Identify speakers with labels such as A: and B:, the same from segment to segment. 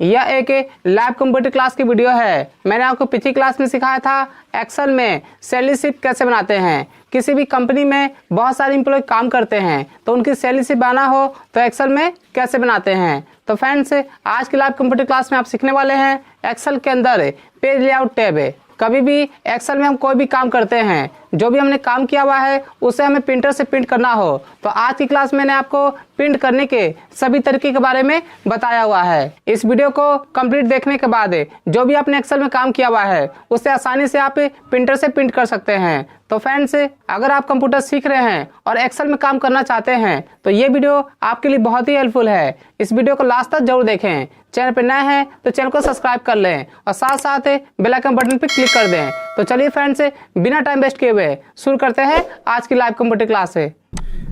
A: यह एक lab computer class की वीडियो है। मैंने आपको पिछली क्लास में सिखाया था एक्सेल में सैलरी शीट कैसे बनाते हैं। किसी भी कंपनी में बहुत सारे एम्प्लॉय काम करते हैं तो उनकी सैलरी शीट बनाना हो तो एक्सेल में कैसे बनाते हैं। तो फ्रेंड्स, आज की लैब कंप्यूटर क्लास में आप सीखने वाले हैं एक्सेल के अंदर पेज लेआउट टैब है। कभी भी एक्सेल में हम कोई भी काम करते हैं, जो भी हमने काम किया हुआ है उसे हमें प्रिंटर से प्रिंट करना हो तो आज की क्लास में मैंने आपको प्रिंट करने के सभी तरीके के बारे में बताया हुआ है। इस वीडियो को कंप्लीट देखने के बाद जो भी आपने एक्सेल में काम किया हुआ है उसे आसानी से आप प्रिंटर से प्रिंट कर सकते हैं। तो फ्रेंड्स, अगर आप कंप्यूटर सीख रहे हैं और एक्सेल में काम करना चाहते हैं तो ये वीडियो आपके लिए बहुत ही हेल्पफुल है। इस वीडियो को लास्ट तक जरूर देखें। चैनल पर नए हैं तो चैनल को सब्सक्राइब कर लें और साथ साथ बेल आइकन बटन पर क्लिक कर दें। तो चलिए फ्रेंड्स, बिना टाइम वेस्ट किए हुए शुरू करते हैं आज की लाइव कंप्यूटर क्लास से।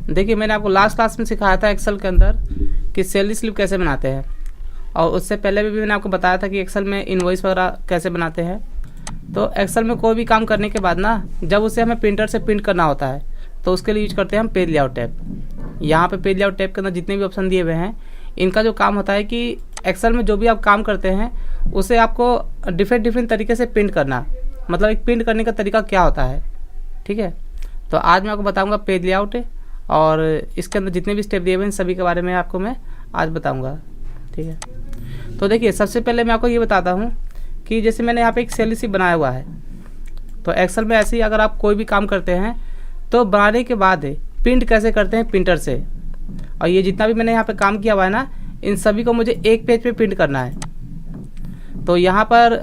A: देखिए, मैंने आपको लास्ट क्लास में सिखाया था एक्सेल के अंदर कि सैलरी स्लिप कैसे बनाते हैं, और उससे पहले भी मैंने आपको बताया था कि एक्सेल में इनवॉइस वगैरह कैसे बनाते हैं। तो एक्सेल में कोई भी काम करने के बाद ना, जब उसे हमें प्रिंटर से प्रिंट करना होता है तो उसके लिए यूज करते हैं हम पेज लेआउट टैब। यहाँ पे पेज लेआउट टैब के अंदर जितने भी ऑप्शन दिए हुए हैं, इनका जो काम होता है कि एक्सेल में जो भी आप काम करते हैं उसे आपको डिफरेंट तरीके से प्रिंट करना, मतलब एक प्रिंट करने का तरीका क्या होता है। ठीक है, तो आज मैं आपको बताऊंगा पेज लेआउट, और इसके अंदर जितने भी स्टेप दिए हुए हैं सभी के बारे में आपको मैं आज बताऊंगा। ठीक है, तो देखिए, सबसे पहले मैं आपको ये बताता हूँ कि जैसे मैंने यहाँ पे एक सैलरी शीट बनाया हुआ है, तो एक्सेल में ऐसे ही अगर आप कोई भी काम करते हैं तो बनाने के बाद प्रिंट कैसे करते हैं प्रिंटर से। और ये जितना भी मैंने यहाँ पे काम किया हुआ है ना, इन सभी को मुझे एक पेज पे प्रिंट करना है। तो यहाँ पर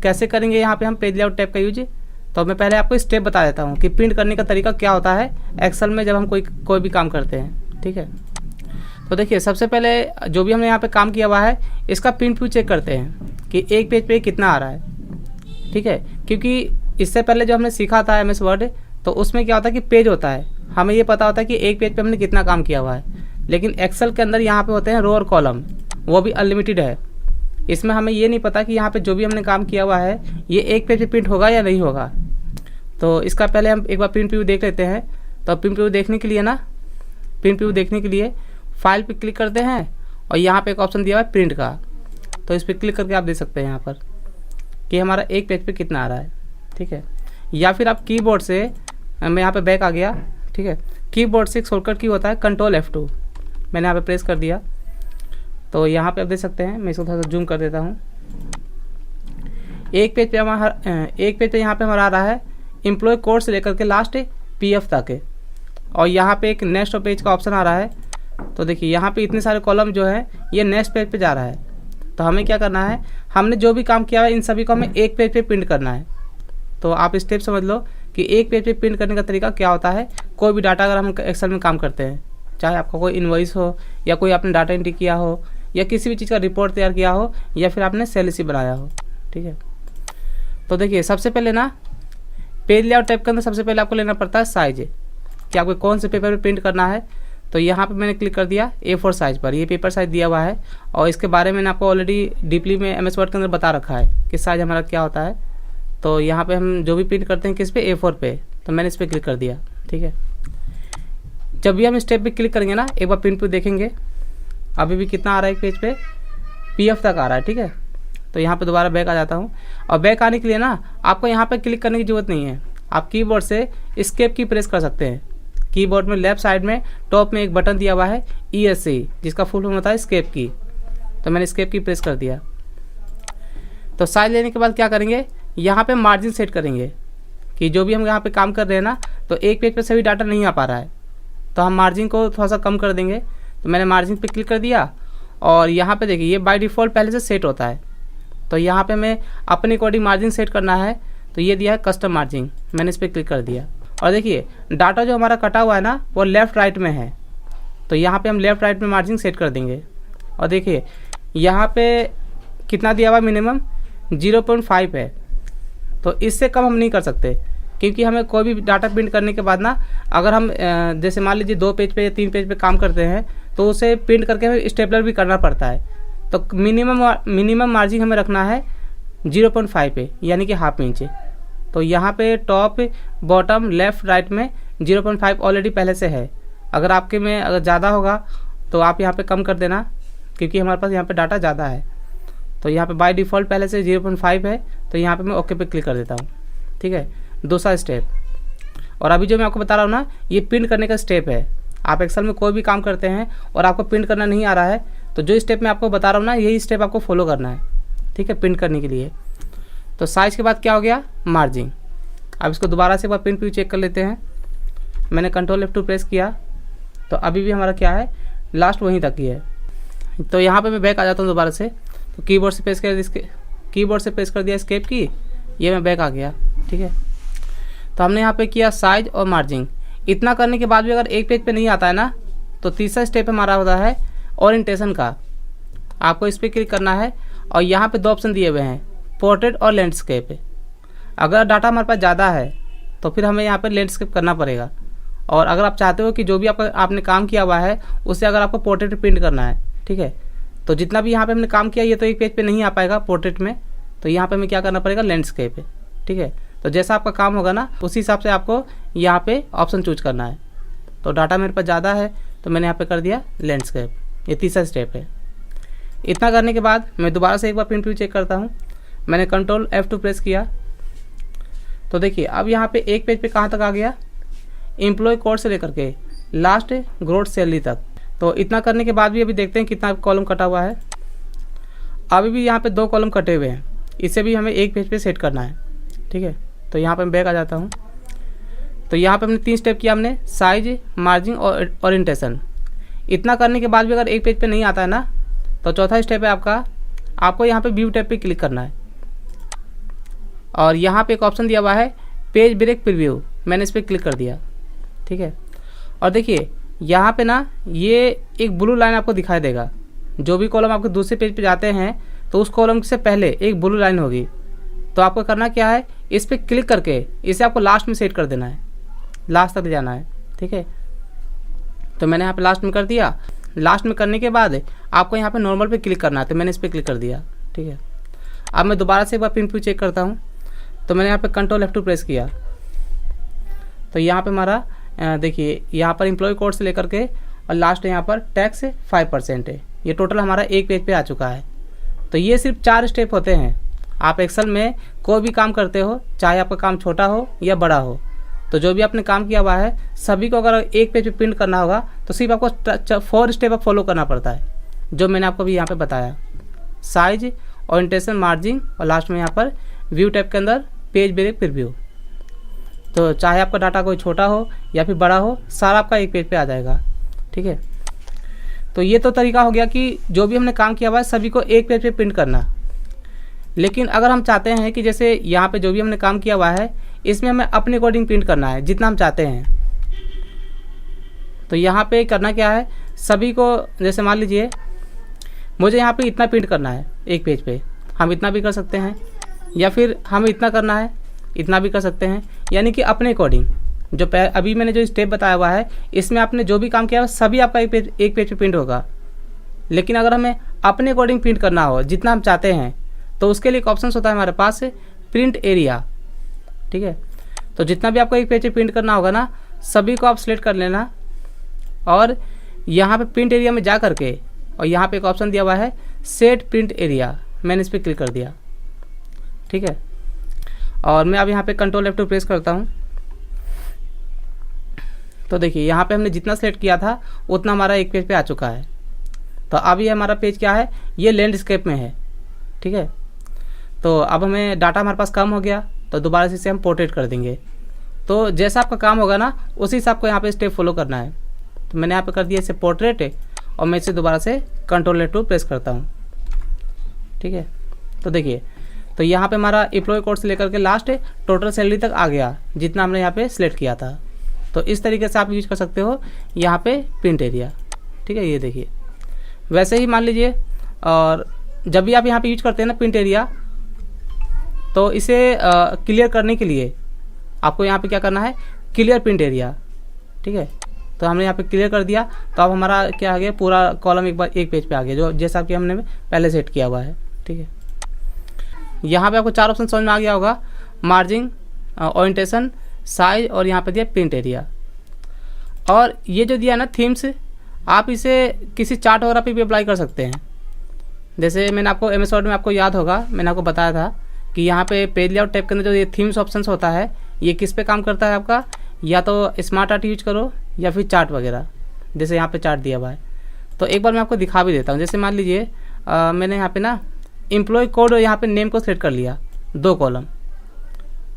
A: कैसे करेंगे यहाँ पे हम पेज लेआउट टैब का यूज, तो मैं पहले आपको स्टेप बता देता हूँ कि प्रिंट करने का तरीका क्या होता है एक्सेल में जब हम कोई भी काम करते हैं। ठीक है, तो देखिए, सबसे पहले जो भी हमने यहाँ पे काम किया हुआ है इसका प्रिंट व्यू चेक करते हैं कि एक पेज पे कितना आ रहा है। ठीक है, क्योंकि इससे पहले जो हमने सीखा था MS वर्ड, तो उसमें क्या होता है कि पेज होता है, हमें ये पता होता है कि एक पेज पे हमने कितना काम किया हुआ है। लेकिन एक्सेल के अंदर यहाँ पे होते हैं रो और कॉलम, वो भी अनलिमिटेड है। इसमें हमें ये नहीं पता कि यहाँ पे जो भी हमने काम किया हुआ है ये एक पेज पे प्रिंट होगा या नहीं होगा। तो इसका पहले हम एक बार प्रिंट व्यू देख लेते हैं। तो प्रिंट व्यू देखने के लिए ना, प्रिंट व्यू देखने के लिए फाइल पे क्लिक करते हैं और यहाँ पे एक ऑप्शन दिया हुआ है प्रिंट का, तो इस पर क्लिक करके आप देख सकते हैं यहाँ पर कि हमारा एक पेज पे कितना आ रहा है। ठीक है, या फिर आप कीबोर्ड से, मैं यहाँ पे बैक आ गया। ठीक है, कीबोर्ड से एक शॉर्टकट की होता है Ctrl F2, मैंने यहाँ पे प्रेस कर दिया तो यहाँ पे आप देख सकते हैं। मैं इसको थोड़ा सा जूम कर देता हूँ। एक पेज पे यहाँ पे हमारा आ रहा है एम्प्लॉय कोड से लेकर के लास्ट PF तक, और यहाँ पे एक नेक्स्ट पेज का ऑप्शन आ रहा है। तो देखिए, यहाँ पे इतने सारे कॉलम जो है ये नेक्स्ट पेज पे जा रहा है। तो हमें क्या करना है, हमने जो भी काम किया है इन सभी को हमें एक पेज पे प्रिंट करना है। तो आप स्टेप समझ लो कि एक पेज पे प्रिंट करने का तरीका क्या होता है। कोई भी डाटा अगर हम एक्सेल में काम करते हैं, चाहे आपका कोई इनवॉइस हो या कोई आपने डाटा एंट्री किया हो या किसी भी चीज़ का रिपोर्ट तैयार किया हो या फिर आपने सैलरी शीट बनाया हो। ठीक है, तो देखिए, सबसे पहले ना पेज लेआउट टैब के अंदर सबसे पहले आपको लेना पड़ता है साइज, कि आपको कौन से पेपर पे प्रिंट करना है। तो यहाँ पे मैंने क्लिक कर दिया A4 साइज पर, ये पेपर साइज दिया हुआ है और इसके बारे में मैंने आपको ऑलरेडी डीपली में MS वर्ड के अंदर बता रखा है कि साइज हमारा क्या होता है। तो यहाँ पे हम जो भी प्रिंट करते हैं किस पे, A4 पे, तो मैंने इस पर क्लिक कर दिया। ठीक है, जब भी हम स्टेप पे क्लिक करेंगे ना, एक बार प्रिंट पे देखेंगे अभी भी कितना आ रहा है एक पेज पे, PF तक आ रहा है। ठीक है, तो यहाँ पे दोबारा बैक आ जाता हूँ, और बैक आने के लिए ना आपको यहाँ पे क्लिक करने की जरूरत नहीं है। आप कीबोर्ड से एस्केप की प्रेस कर सकते हैं। कीबोर्ड में लेफ्ट साइड में टॉप में एक बटन दिया हुआ है ESC, जिसका फुल फॉर्म होता है एस्केप की। तो मैंने एस्केप की प्रेस कर दिया। तो साइज लेने के बाद क्या करेंगे, यहाँ पे मार्जिन सेट करेंगे कि जो भी हम यहाँ पे काम कर रहे हैं ना, तो एक पेज पे सभी डाटा नहीं आ पा रहा है, तो हम मार्जिन को थोड़ा सा कम कर देंगे। तो मैंने मार्जिन पे क्लिक कर दिया और यहाँ पे देखिए ये बाय डिफ़ॉल्ट पहले से सेट होता है। तो यहाँ पे मैं अपने अकॉर्डिंग मार्जिन सेट करना है, तो ये दिया है कस्टम मार्जिन, मैंने इस पर क्लिक कर दिया। और देखिए, डाटा जो हमारा कटा हुआ है ना वो लेफ़्ट राइट में है, तो यहाँ पे हम लेफ़्ट राइट में मार्जिन सेट कर देंगे। और देखिए, यहाँ पे कितना दिया हुआ, मिनिमम 0.5 है, तो इससे कम हम नहीं कर सकते, क्योंकि हमें कोई भी डाटा प्रिंट करने के बाद ना, अगर हम जैसे मान लीजिए 2 पेज पे या 3 पेज पे काम करते हैं तो उसे प्रिंट करके हमें स्टेपलर भी करना पड़ता है। तो मिनिमम मार्जिन हमें रखना है 0.5 पे, यानी कि ½ इंच। तो यहाँ पे टॉप बॉटम लेफ़्ट राइट में 0.5 ऑलरेडी पहले से है। अगर आपके में अगर ज़्यादा होगा तो आप यहाँ पे कम कर देना, क्योंकि हमारे पास यहाँ पे डाटा ज़्यादा है। तो यहाँ पे बाय डिफ़ॉल्ट पहले से 0.5 है, तो यहाँ पे मैं ओके पे क्लिक कर देता हूँ। ठीक है, दूसरा स्टेप। और अभी जो मैं आपको बता रहा हूँ ना, ये प्रिंट करने का स्टेप है। आप एक्सेल में कोई भी काम करते हैं और आपको प्रिंट करना नहीं आ रहा है, तो जो स्टेप मैं आपको बता रहा हूँ ना, यही स्टेप आपको फॉलो करना है। ठीक है, प्रिंट करने के लिए। तो साइज़ के बाद क्या हो गया, मार्जिन। अब इसको दोबारा से एक बार प्रिंट व्यू चेक कर लेते हैं। मैंने कंट्रोल F2 प्रेस किया, तो अभी भी हमारा क्या है, लास्ट वहीं तक ही है। तो यहाँ पे मैं बैक आ जाता हूँ दोबारा से। तो कीबोर्ड से प्रेस कर दिया एस्केप की, ये मैं बैक आ गया। ठीक है, तो हमने यहाँ पे किया साइज और मार्जिन। इतना करने के बाद भी अगर एक पेज पे नहीं आता है ना, तो तीसरा स्टेप हमारा होता है ओरिएंटेशन का। आपको इस पर क्लिक करना है और यहाँ पे 2 ऑप्शन दिए हुए हैं, पोर्ट्रेट और लैंडस्केप। अगर डाटा हमारे पास ज़्यादा है तो फिर हमें यहाँ पे लैंडस्केप करना पड़ेगा। और अगर आप चाहते हो कि जो भी आपने काम किया हुआ है उससे अगर आपको पोर्ट्रेट प्रिंट करना है, ठीक है, तो जितना भी यहाँ पे हमने काम किया ये तो एक पेज पे नहीं आ पाएगा पोर्ट्रेट में, तो यहाँ पे हमें क्या करना पड़ेगा, लैंडस्केप। ठीक है, तो जैसा आपका काम होगा ना उसी हिसाब से आपको यहाँ पे ऑप्शन चूज करना है। तो डाटा मेरे पास ज़्यादा है तो मैंने यहाँ पे कर दिया लैंडस्केप, ये तीसरा स्टेप है। इतना करने के बाद मैं दोबारा से एक बार प्रिंट व्यू चेक करता हूँ। मैंने कंट्रोल F2 प्रेस किया, तो देखिए अब यहाँ पे एक पेज पे कहाँ तक आ गया, एम्प्लॉय कोड से लेकर के लास्ट ग्रोथ सैलरी तक। तो इतना करने के बाद भी अभी देखते हैं कितना कॉलम कटा हुआ है। अभी भी यहाँ पे 2 कॉलम कटे हुए हैं, इसे भी हमें एक पेज पे सेट करना है। ठीक है, तो यहाँ पे मैं बैक आ जाता हूँ। तो यहाँ पे हमने 3 स्टेप किया, हमने साइज, मार्जिन और ओरिएंटेशन। इतना करने के बाद भी अगर एक पेज पे नहीं आता है ना, तो चौथा स्टेप है आपको यहाँ पे व्यू टैब पे क्लिक करना है। और यहाँ पे एक ऑप्शन दिया हुआ है पेज ब्रेक प्रीव्यू, मैंने इस पर क्लिक कर दिया। ठीक है, और देखिए यहाँ पे ना ये एक ब्लू लाइन आपको दिखाई देगा। जो भी कॉलम आपके दूसरे पेज पे जाते हैं तो उस कॉलम से पहले एक ब्लू लाइन होगी। तो आपको करना क्या है, इस पर क्लिक करके इसे आपको लास्ट में सेट कर देना है, लास्ट तक ले जाना है। ठीक है, तो मैंने यहाँ पे लास्ट में कर दिया। लास्ट में करने के बाद आपको यहाँ पे नॉर्मल पे क्लिक करना है, तो मैंने इस पर क्लिक कर दिया। ठीक है, अब मैं दोबारा से एक बार प्रिंट व्यू चेक करता हूँ। तो मैंने यहाँ पे कंट्रोल F2 प्रेस किया, तो यहाँ पे हमारा देखिए यहाँ पर एम्प्लॉय कोड से लेकर के और लास्ट यहाँ पर टैक्स 5% है। ये टोटल हमारा एक पेज पे आ चुका है। तो ये सिर्फ 4 स्टेप होते हैं। आप एक्सेल में कोई भी काम करते हो, चाहे आपका काम छोटा हो या बड़ा हो, तो जो भी आपने काम किया हुआ है सभी को अगर एक पेज पे प्रिंट करना होगा तो सिर्फ आपको 4 स्टेप आप फॉलो करना पड़ता है, जो मैंने आपको भी यहाँ पे बताया। साइज, ओरिएंटेशन, मार्जिन और लास्ट में यहाँ पर व्यू टैब के अंदर पेज ब्रेक प्रीव्यू। तो चाहे आपका डाटा कोई छोटा हो या फिर बड़ा हो, सारा आपका एक पेज पे आ जाएगा। ठीक है, तो ये तो तरीका हो गया कि जो भी हमने काम किया हुआ है सभी को एक पेज पे प्रिंट करना। लेकिन अगर हम चाहते हैं कि जैसे यहाँ पे जो भी हमने काम किया हुआ है इसमें हमें अपने अकॉर्डिंग प्रिंट करना है जितना हम चाहते हैं, तो यहाँ पे करना क्या है, सभी को जैसे मान लीजिए मुझे यहाँ पे इतना प्रिंट करना है एक पेज पे, हम इतना भी कर सकते हैं, या फिर हमें इतना करना है, इतना भी कर सकते हैं। यानी कि अपने अकॉर्डिंग जो अभी मैंने जो स्टेप बताया हुआ है इसमें आपने जो भी काम किया है सभी आपका एक पेज पे प्रिंट होगा। लेकिन अगर हमें अपने अकॉर्डिंग प्रिंट करना हो जितना हम चाहते हैं, तो उसके लिए एक ऑप्शन होता है हमारे पास, प्रिंट एरिया। ठीक है, तो जितना भी आपको एक पेज पे प्रिंट करना होगा ना, सभी को आप सिलेक्ट कर लेना और यहाँ पे प्रिंट एरिया में जा करके और यहाँ पे एक ऑप्शन दिया हुआ है सेट प्रिंट एरिया, मैंने इस पर क्लिक कर दिया। ठीक है, और मैं अब यहाँ पे कंट्रोल F2 प्रेस करता हूँ। तो देखिए यहाँ पे हमने जितना सेलेक्ट किया था उतना हमारा एक पेज पे आ चुका है। तो अब ये हमारा पेज क्या है, ये लैंडस्केप में है। ठीक है, तो अब हमें डाटा हमारे पास कम हो गया, तो दोबारा से इसे हम पोर्ट्रेट कर देंगे। तो जैसा आपका काम होगा ना उसी हिसाब को यहाँ पे स्टेप फॉलो करना है। तो मैंने यहाँ पे कर दिया इसे पोर्ट्रेट और मैं इसे दोबारा से कंट्रोल F2 प्रेस करता हूँ। ठीक है, तो देखिए तो यहाँ पे हमारा एम्प्लॉय कोड से लेकर के लास्ट टोटल सैलरी तक आ गया जितना हमने यहाँ पे सिलेक्ट किया था। तो इस तरीके से आप यूज कर सकते हो यहाँ पे प्रिंट एरिया। ठीक है, ये देखिए वैसे ही मान लीजिए, और जब भी आप यहाँ पे यूज करते हैं ना प्रिंट एरिया, तो इसे क्लियर करने के लिए आपको यहाँ पे क्या करना है, क्लियर प्रिंट एरिया। ठीक है, तो हमने यहाँ पे क्लियर कर दिया, तो अब हमारा क्या आ गया, पूरा कॉलम एक बार एक पेज पे आ गया, जो जैसा कि हमने पहले सेट किया हुआ है। ठीक है, यहाँ पे आपको 4 ऑप्शन समझ में आ गया होगा, मार्जिन, ओरिएंटेशन, साइज और यहाँ पे दिया प्रिंट एरिया। और ये जो दिया ना थीम्स, आप इसे किसी चार्ट वगैरह पे भी अप्लाई कर सकते हैं। जैसे मैंने आपको MS वर्ड में आपको याद होगा, मैंने आपको बताया था कि यहाँ पे पेज लेआउट टैब के अंदर जो ये थीम्स ऑप्शन होता है, ये किस पे काम करता है आपका, या तो स्मार्ट आर्ट यूज करो या फिर चार्ट वगैरह। जैसे यहाँ पे चार्ट दिया हुआ है, तो एक बार मैं आपको दिखा भी देता हूँ। जैसे मान लीजिए मैंने यहाँ पे ना एम्प्लॉय कोड यहाँ पे नेम को सिलेक्ट कर लिया, 2 कॉलम।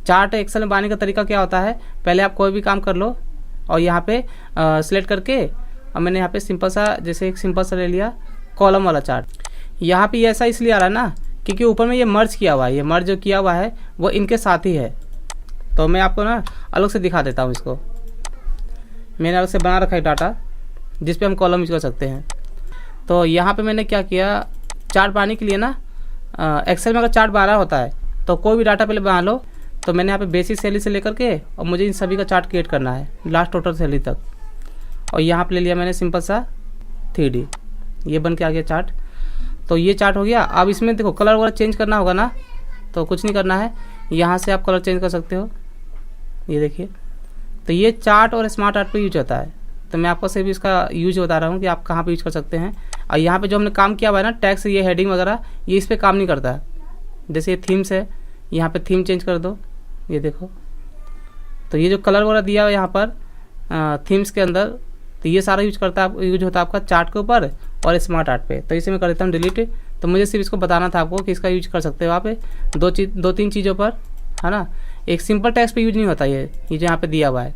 A: चार्ट एक्सेल में बनाने का तरीका क्या होता है, पहले आप कोई भी काम कर लो और यहाँ पे सिलेक्ट करके, और मैंने यहाँ पे सिंपल सा, जैसे एक सिंपल सा ले लिया कॉलम वाला चार्ट। यहाँ पे ऐसा इसलिए आ रहा है ना क्योंकि ऊपर में ये मर्ज किया हुआ है, ये मर्ज जो किया हुआ है वो इनके साथ ही है। तो मैं आपको ना अलग से दिखा देता हूँ इसको। मैंने अलग से बना रखा है डाटा जिस पे हम कॉलम यूज कर सकते हैं। तो यहाँ पे मैंने क्या किया, चार्ट बनाने के लिए ना एक्सेल में अगर चार्ट बना होता है तो कोई भी डाटा पहले बना लो। तो मैंने यहाँ पे बेसिक सैलरी से लेकर के और मुझे इन सभी का चार्ट क्रिएट करना है लास्ट टोटल सैलरी तक। और यहाँ पे ले लिया मैंने सिंपल सा 3D, ये बन के आ गया चार्ट। तो ये चार्ट हो गया। अब इसमें देखो कलर वगैरह चेंज करना होगा ना, तो कुछ नहीं करना है, यहाँ से आप कलर चेंज कर सकते हो। ये देखिए, तो ये चार्ट और स्मार्ट आर्ट पे यूज होता है। तो मैं आपको सिर्फ इसका यूज बता रहा हूँ कि आप कहाँ पे यूज कर सकते हैं। और यहाँ पे जो हमने काम किया हुआ है ना टैक्स, ये हेडिंग वगैरह, ये इस पर काम नहीं करता है। जैसे ये थीम्स है, यहाँ पे थीम चेंज कर दो, ये देखो। तो ये जो कलर वगैरह दिया हुआ है यहाँ पर थीम्स के अंदर, तो ये सारा यूज होता है आपका चार्ट के ऊपर और स्मार्ट आर्ट पे। तो इसे मैं कर देता हूँ डिलीट। तो मुझे सिर्फ इसको बताना था आपको कि इसका यूज कर सकते हो आप 2-3 चीज़ों पर, है ना। एक सिंपल टेक्स्ट पे यूज नहीं होता ये जो यहाँ पे दिया हुआ है,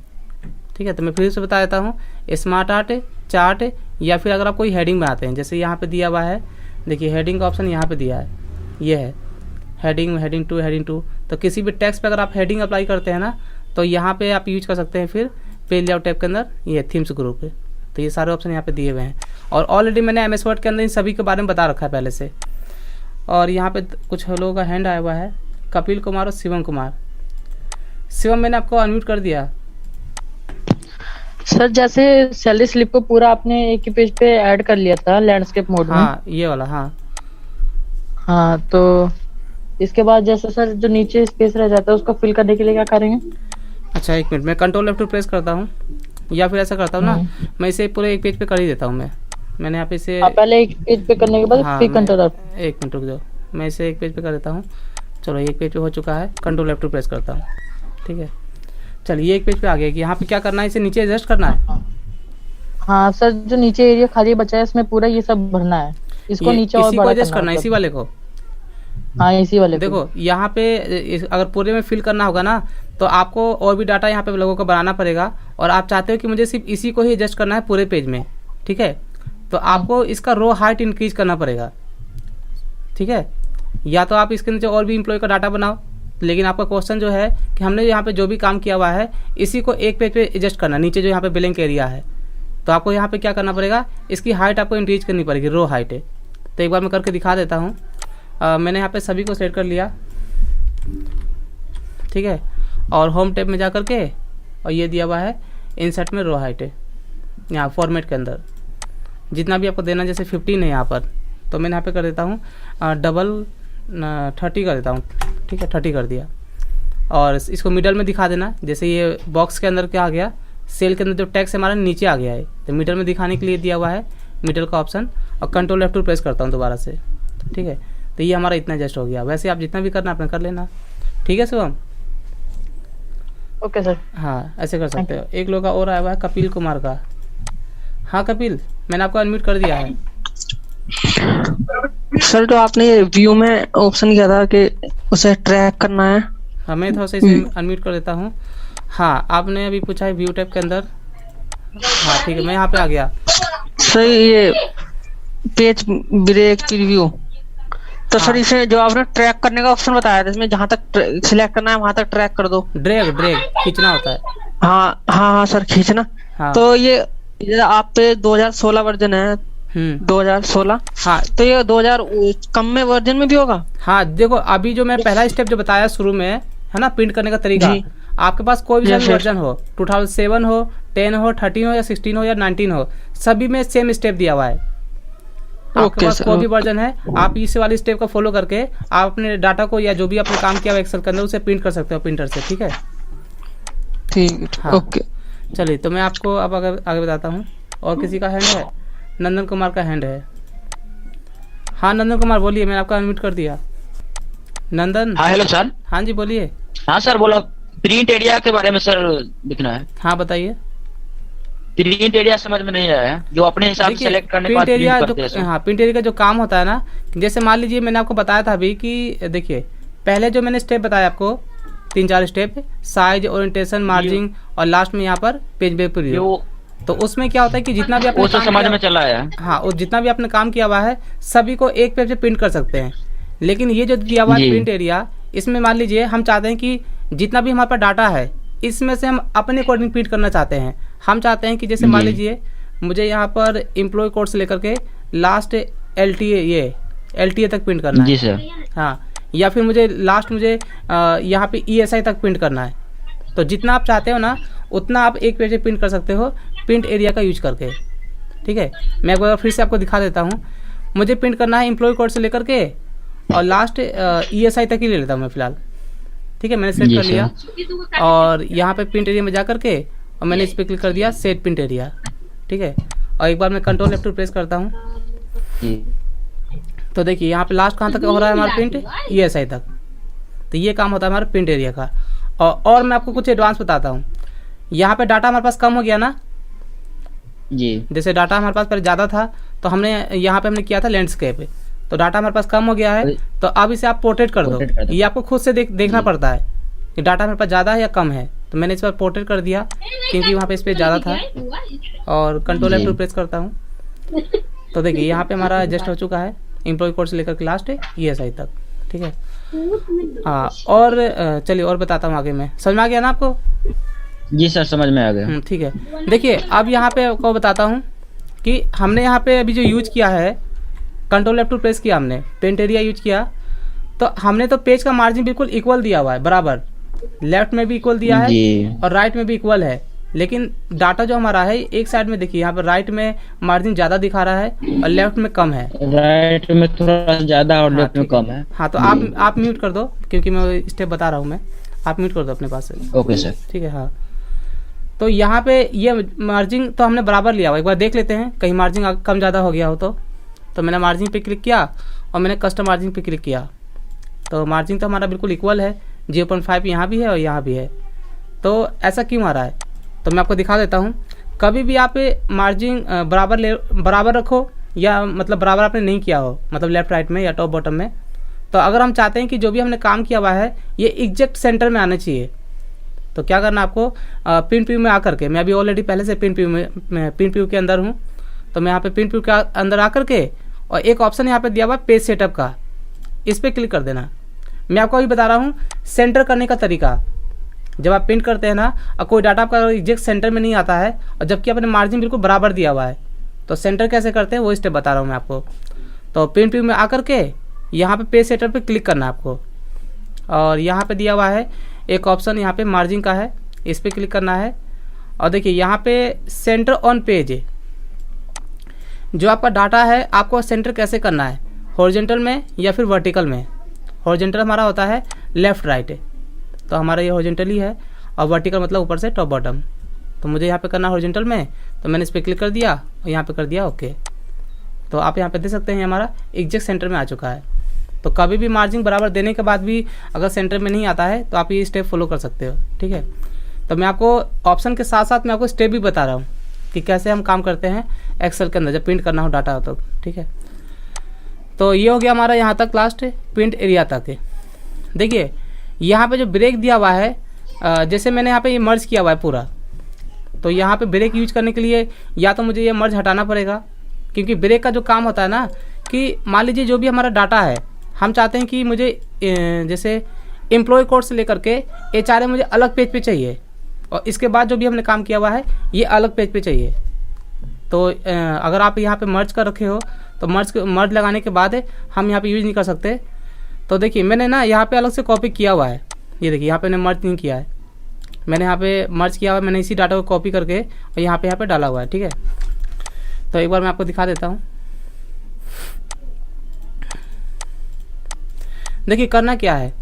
A: ठीक है। तो मैं फिर से बता देता हूँ, स्मार्ट आर्ट, चार्ट, या फिर अगर आप कोई हेडिंग बनाते हैं, जैसे यहाँ पे दिया हुआ है, देखिए हेडिंग का ऑप्शन यहाँ पे दिया है, ये है हेडिंग 2। तो किसी भी टेक्स्ट पे अगर आप हेडिंग अप्लाई करते हैं ना, तो यहाँ पे आप यूज कर सकते हैं फिर पेज लेआउट टैब के अंदर ये थीम्स ग्रुप है। तो ये सारे ऑप्शन यहाँ पे दिए हुए हैं और ऑलरेडी मैंने MS वर्ड के अंदर इन सभी के बारे में बता रखा है पहले से। और यहाँ पे कुछ लोगों का हैंड आया हुआ है, कपिल कुमार और शिवम कुमार। शिवम, मैंने आपको अनम्यूट कर दिया।
B: सर जैसे सैलरी स्लिप को पूरा आपने एक ही पेज पे ऐड कर लिया था लैंडस्केप मोड में।
A: हाँ, ये वाला।
B: हाँ, तो इसके बाद जैसे सर जो नीचे स्पेस रह जाता है उसको फिल करने के लिए क्या करेंगे?
A: अच्छा, 1 मिनट, मैं कंट्रोल F2 प्रेस करता हूँ, या फिर ऐसा करता हूँ ना, मैं इसे पूरे एक पेज पे कर ही देता हूँ। मैंने यहाँ पे इसे
B: पहले एक पेज पे करने के बाद फिर कंट्रोल F।
A: 1 मिनट रुक जाओ, मैं इसे एक पेज पे कर देता हूँ। चलो, एक पेज पे हो चुका है, कंट्रोल F2 प्रेस करता हूँ, ठीक है। चलिए, एक पेज पे आ गया कि यहाँ पे क्या करना है, इसे नीचे एडजस्ट करना है।
B: हाँ सर, जो नीचे एरिया खाली बचा है इसमें पूरा ये सब भरना है, इसको नीचे और बड़ा
A: करना है, इसी वाले को।
B: हाँ, इसी वाले।
A: देखो यहाँ पे अगर पूरे में फिल करना होगा ना, तो आपको और भी डाटा यहाँ पे लोगों को बनाना पड़ेगा। और आप चाहते हो कि मुझे सिर्फ इसी को ही एडजस्ट करना है पूरे पेज में, ठीक है। तो आपको इसका रो हाइट इंक्रीज करना पड़ेगा, ठीक है। या तो आप इसके नीचे और भी एम्प्लॉय का डाटा बनाओ, लेकिन आपका क्वेश्चन जो है कि हमने यहाँ पे जो भी काम किया हुआ है इसी को एक पेज पे एडजस्ट करना, नीचे जो यहाँ पे ब्लैंक एरिया है। तो आपको यहाँ पे क्या करना पड़ेगा, इसकी हाइट आपको इंक्रीज करनी पड़ेगी, रो हाइट है। तो एक बार मैं करके दिखा देता हूँ। मैंने यहाँ पे सभी को सेलेक्ट कर लिया, ठीक है। और होम टैब में जा कर के, और ये दिया हुआ है इंसर्ट में रो हाइट है, यहाँ फॉर्मेट के अंदर जितना भी आपको देना, जैसे 15 है यहाँ पर, तो मैंने यहाँ पे कर देता हूँ डबल 30 कर देता हूँ, ठीक है। 30 कर दिया। और इसको मिडल में दिखा देना, जैसे ये बॉक्स के अंदर क्या आ गया, सेल के अंदर जो टैक्स हमारा नीचे आ गया है, तो मिडल में दिखाने के लिए दिया हुआ है मिडल का ऑप्शन। और कंट्रोल F2 प्रेस करता हूँ दोबारा से, ठीक है। तो ये हमारा इतना एडजस्ट हो गया। वैसे आप जितना भी करना अपना कर लेना, ठीक है शिवम।
B: Okay sir.
A: हाँ, ऐसे कर सकते हो। एक लोग का और आया हुआ है, कपिल कुमार का। हाँ कपिल, मैंने आपको अनम्यूट कर दिया है।
C: सर जो आपने ये व्यू में ऑप्शन किया था कि उसे ट्रैक करना है,
A: हाँ मैं थोड़ा सा इसे अनम्यूट कर देता हूँ। हाँ, आपने अभी पूछा है व्यू टैब के अंदर। हाँ ठीक है, मैं यहाँ पे आ गया।
C: सर ये पेज ब्रेक प्रीव्यू, तो सर इसे जो आपने ट्रैक करने का ऑप्शन बताया था, इसमें जहाँ तक सिलेक्ट करना है वहां तक ट्रैक कर दो।
A: ड्रैग खींचना होता है।
C: हाँ हाँ हाँ सर, खींचना।
A: हाँ।
C: तो ये आप पे 2016 वर्जन है, 2016।
A: हाँ,
C: तो ये 2000 कम में वर्जन में भी होगा?
A: हाँ देखो, अभी जो मैं पहला स्टेप जो बताया शुरू में, है ना, प्रिंट करने का तरीका, आपके पास कोई भी वर्जन हो, 2007 हो, 10 हो, 13 हो या 16 हो या 19 हो, सभी में सेम स्टेप दिया हुआ है। आपके पास कोई भी वर्जन है, आप इस वाली स्टेप को फॉलो करके आप अपने डाटा को या जो भी आपने काम किया हुआ एक्सेल के अंदर उसे प्रिंट कर सकते हो प्रिंटर से, ठीक है।
C: ठीक,
A: हाँ।
C: ओके।
A: चलिए, तो मैं आपको अब आगे बताता हूँ। और किसी का हैंड है? नंदन कुमार का हैंड है। हाँ नंदन कुमार बोलिए, मैंने आपका अनम्यूट कर दिया। नंदन।
D: हाँ हेलो सर।
A: हाँ जी बोलिए।
D: हाँ सर बोलो। प्रिंट एरिया के बारे में सर लिखना है।
A: हाँ बताइए।
D: प्रिंट एरिया समझ में नहीं आया, जो अपने हिसाब से
A: देखिए
D: सेलेक्ट करने के
A: प्रिंट
D: बाद
A: एरिया
D: प्रिंट करते हैं
A: जो,
D: सर।
A: हाँ प्रिंट एरिया का जो काम होता है ना, जैसे मान लीजिए मैंने आपको बताया था अभी कि देखिए पहले जो मैंने स्टेप बताया आपको 3-4 स्टेप, साइज, ओरिएंटेशन, मार्जिंग और लास्ट में यहाँ पर पेज बैक प्रीव्यू।
D: वो
A: तो उसमें क्या होता है कि जितना भी आपने
D: वो तो
A: काम
D: समझ
A: किया,
D: में चला है।
A: हाँ और जितना भी आपने काम किया हुआ है सभी को एक पेज पे प्रिंट कर सकते हैं। लेकिन ये जो दिया हुआ है
D: जी।
A: प्रिंट एरिया, इसमें मान लीजिए हम चाहते हैं कि जितना भी हमारे पास डाटा है इसमें से हम अपने अकॉर्डिंग प्रिंट करना चाहते हैं। हम चाहते हैं कि जैसे मान
D: जी।
A: लीजिए मुझे यहाँ पर एम्प्लॉय कोड से लेकर के लास्ट LTA तक प्रिंट करना
D: जी
A: है।
D: सर।
A: हाँ, या फिर मुझे लास्ट यहाँ पे ESI तक प्रिंट करना है। तो जितना आप चाहते हो ना उतना आप एक पेज पे प्रिंट कर सकते हो प्रिंट एरिया का यूज करके। ठीक है, मैं एक बार फिर से आपको दिखा देता हूँ। मुझे प्रिंट करना है एम्प्लॉय कोड से लेकर के और लास्ट ESI तक ही ले लेता हूँ मैं फिलहाल। ठीक है, मैंने सेट
D: जी
A: कर
D: सर।
A: लिया और यहाँ पे प्रिंट एरिया में जा करके और मैंने इस पर क्लिक कर दिया सेट प्रिंट एरिया। ठीक है, और एक बार मैं कंट्रोल F2 प्रेस करता हूँ
D: जी।
A: तो देखिए यहाँ पे लास्ट कहाँ तक हो रहा है हमारा प्रिंट, ESI तक। तो ये काम होता है हमारा प्रिंट एरिया का। और मैं आपको कुछ एडवांस बताता हूँ। यहाँ पे डाटा हमारे पास कम हो गया ना,
D: जी।
A: जैसे डाटा हमारे पास पहले ज़्यादा था तो हमने यहाँ पे हमने किया था लैंडस्केप, तो डाटा हमारे पास कम हो गया है। तो अब इसे आप पोर्ट्रेट कर दो।
D: पोर्ट्रेट कर दो।
A: ये आपको खुद से देखना पड़ता है कि डाटा हमारे पास ज़्यादा है या कम है। तो मैंने इस बार पोर्ट्रेट कर दिया क्योंकि वहाँ पे स्पेस ज़्यादा था और कंट्रोल
D: जी।
A: F2 प्रेस करता हूँ तो देखिए यहाँ पे हमारा एडजस्ट हो चुका है एम्प्लॉय कोड से लेकर के लास्ट ESI तक। ठीक है, हाँ और चलिए और बताता हूँ आगे। मैं समझ में आ गया ना आपको?
D: जी सर समझ में आ गया।
A: ठीक है, देखिए अब यहाँ पे आपको बताता हूँ कि हमने यहाँ पे अभी जो यूज किया है कंट्रोल F2 प्रेस किया, हमने प्रिंट एरिया यूज किया तो हमने तो पेज का मार्जिन बिल्कुल इक्वल दिया हुआ है, बराबर लेफ्ट में भी इक्वल दिया है
D: जी।
A: और राइट में भी इक्वल है। लेकिन डाटा जो हमारा है एक साइड में देखिए यहाँ पर राइट में मार्जिन ज़्यादा दिखा रहा है और लेफ्ट में कम है।
D: राइट में थोड़ा ज्यादा और
A: हाँ,
D: लेफ्ट में
A: ठीक है।
D: कम है।
A: हाँ तो आप म्यूट कर दो क्योंकि मैं स्टेप बता रहा हूँ। मैं आप म्यूट कर दो अपने पास से।
D: Okay sir.
A: ठीक है, हाँ तो यहाँ पे ये मार्जिन तो हमने बराबर लिया हुआ, एक बार देख लेते हैं कहीं मार्जिन कम ज़्यादा हो गया हो तो मैंने मार्जिन पे क्लिक किया और मैंने कस्टम मार्जिन पे क्लिक किया तो मार्जिन तो हमारा बिल्कुल इक्वल है, 0.5 यहाँ भी है और यहाँ भी है। तो ऐसा क्यों आ रहा है तो मैं आपको दिखा देता हूँ। कभी भी आप मार्जिन बराबर रखो या मतलब बराबर आपने नहीं किया हो, मतलब लेफ्ट राइट में या टॉप बॉटम में, तो अगर हम चाहते हैं कि जो भी हमने काम किया हुआ है ये एग्जैक्ट सेंटर में आना चाहिए तो क्या करना आपको, प्रिंट व्यू में आकर के, मैं अभी ऑलरेडी पहले से प्रिंट व्यू के अंदर हूँ तो मैं यहाँ पे प्रिंट व्यू के अंदर आकर के और एक ऑप्शन यहाँ पे दिया हुआ है पेज सेटअप का, इस पर क्लिक कर देना। मैं आपको अभी बता रहा हूँ सेंटर करने का तरीका। जब आप प्रिंट करते हैं ना और कोई डाटा आपका एग्जैक्ट सेंटर में नहीं आता है और जबकि आपने मार्जिन बिल्कुल बराबर दिया हुआ है तो सेंटर कैसे करते हैं वो स्टेप बता रहा हूँ मैं आपको। तो प्रिंट व्यू में आकर के यहाँ पे पेज सेटअप पे क्लिक करना है आपको और यहाँ पे दिया हुआ है एक ऑप्शन यहाँ पे मार्जिन का है, इस पर क्लिक करना है और देखिए यहाँ पे सेंटर ऑन पेज, जो आपका डाटा है आपको सेंटर कैसे करना है, हॉरिजॉन्टल में या फिर वर्टिकल में। हॉरिजॉन्टल हमारा होता है लेफ्ट राइट, तो हमारा ये हॉरिजॉन्टल ही है और वर्टिकल मतलब ऊपर से टॉप बॉटम। तो मुझे यहाँ पे करना हॉरिजॉन्टल में तो मैंने इस पर क्लिक कर दिया और यहाँ पे कर दिया ओके। तो आप यहाँ पे देख सकते हैं हमारा एग्जैक्ट सेंटर में आ चुका है। तो कभी भी मार्जिन बराबर देने के बाद भी अगर सेंटर में नहीं आता है तो आप ये स्टेप फॉलो कर सकते हो। ठीक है, तो मैं आपको ऑप्शन के साथ साथ मैं आपको स्टेप भी बता रहा हूँ कि कैसे हम काम करते हैं एक्सेल के अंदर जब प्रिंट करना हो डाटा हो तो। ठीक है, तो ये हो गया हमारा यहाँ तक लास्ट प्रिंट एरिया तक। देखिए यहाँ पे जो ब्रेक दिया हुआ है, जैसे मैंने यहाँ पे ये मर्ज किया हुआ है पूरा, तो यहाँ पे ब्रेक यूज करने के लिए या तो मुझे ये मर्ज हटाना पड़ेगा क्योंकि ब्रेक का जो काम होता है ना कि मान लीजिए जो भी हमारा डाटा है हम चाहते हैं कि मुझे जैसे एम्प्लॉय कोड से लेकर के HRA मुझे अलग पेज पे चाहिए और इसके बाद जो भी हमने काम किया हुआ है ये अलग पेज पे चाहिए। तो अगर आप यहाँ पे मर्ज कर रखे हो तो मर्ज लगाने के बाद हम यहाँ पे यूज नहीं कर सकते। तो देखिए मैंने ना यहाँ पे अलग से कॉपी किया हुआ है, ये देखिए यहाँ पे मैंने मर्ज नहीं किया है, मैंने यहाँ पे मर्ज किया हुआ है, मैंने इसी डाटा को कॉपी करके और यहाँ पे डाला हुआ है। ठीक है, तो एक बार मैं आपको दिखा देता हूँ। देखिए करना क्या है,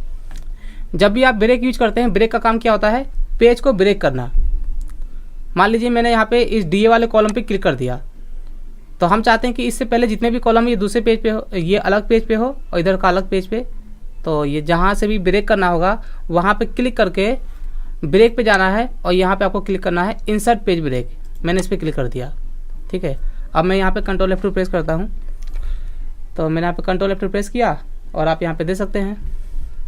A: जब भी आप ब्रेक यूज करते हैं, ब्रेक का काम क्या होता है, पेज को ब्रेक करना। मान लीजिए मैंने यहाँ पे इस DA वाले कॉलम पे क्लिक कर दिया तो हम चाहते हैं कि इससे पहले जितने भी कॉलम ये दूसरे पेज पे हो, ये अलग पेज पे हो और इधर का अलग पेज पे। तो ये जहाँ से भी ब्रेक करना होगा वहाँ पे क्लिक करके ब्रेक पे जाना है और यहाँ पे आपको क्लिक करना है इंसर्ट पेज ब्रेक। मैंने इस पर क्लिक कर दिया, ठीक है। अब मैं यहाँ पे कंट्रोल F2 प्रेस करता हूँ। तो मैंने यहाँ पे कंट्रोल F2 प्रेस किया और आप यहाँ पे दे सकते हैं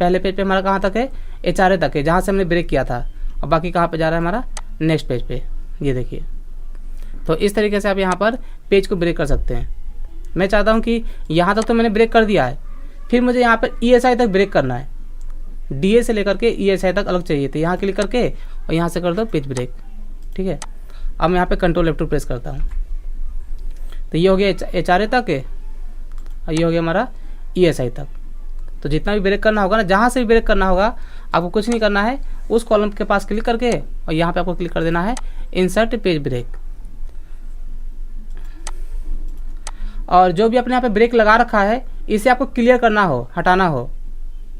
A: पहले पेज पे हमारा कहाँ तक है, HRA तक है, जहाँ से हमने ब्रेक किया था। और बाकी कहाँ पे जा रहा है हमारा, नेक्स्ट पेज पे, ये देखिए। तो इस तरीके से आप यहाँ पर पेज को ब्रेक कर सकते हैं। मैं चाहता हूँ कि यहाँ तक तो मैंने ब्रेक कर दिया है, फिर मुझे यहाँ पर ESI तक ब्रेक करना है। DA से लेकर के ESI तक अलग चाहिए, तो यहाँ क्लिक करके और यहाँ से कर दो पेज ब्रेक, ठीक है। अब मैं यहाँ पे कंट्रोल F2 प्रेस करता हूँ। तो ये हो गया HRA तक है और ये हो गया हमारा ESI तक। तो जितना भी ब्रेक करना होगा ना, जहाँ से भी ब्रेक करना होगा, आपको कुछ नहीं करना है, उस कॉलम के पास क्लिक करके और यहाँ पे आपको क्लिक कर देना है इंसर्ट पेज ब्रेक। और जो भी अपने यहाँ पे ब्रेक लगा रखा है इसे आपको क्लियर करना हो, हटाना हो,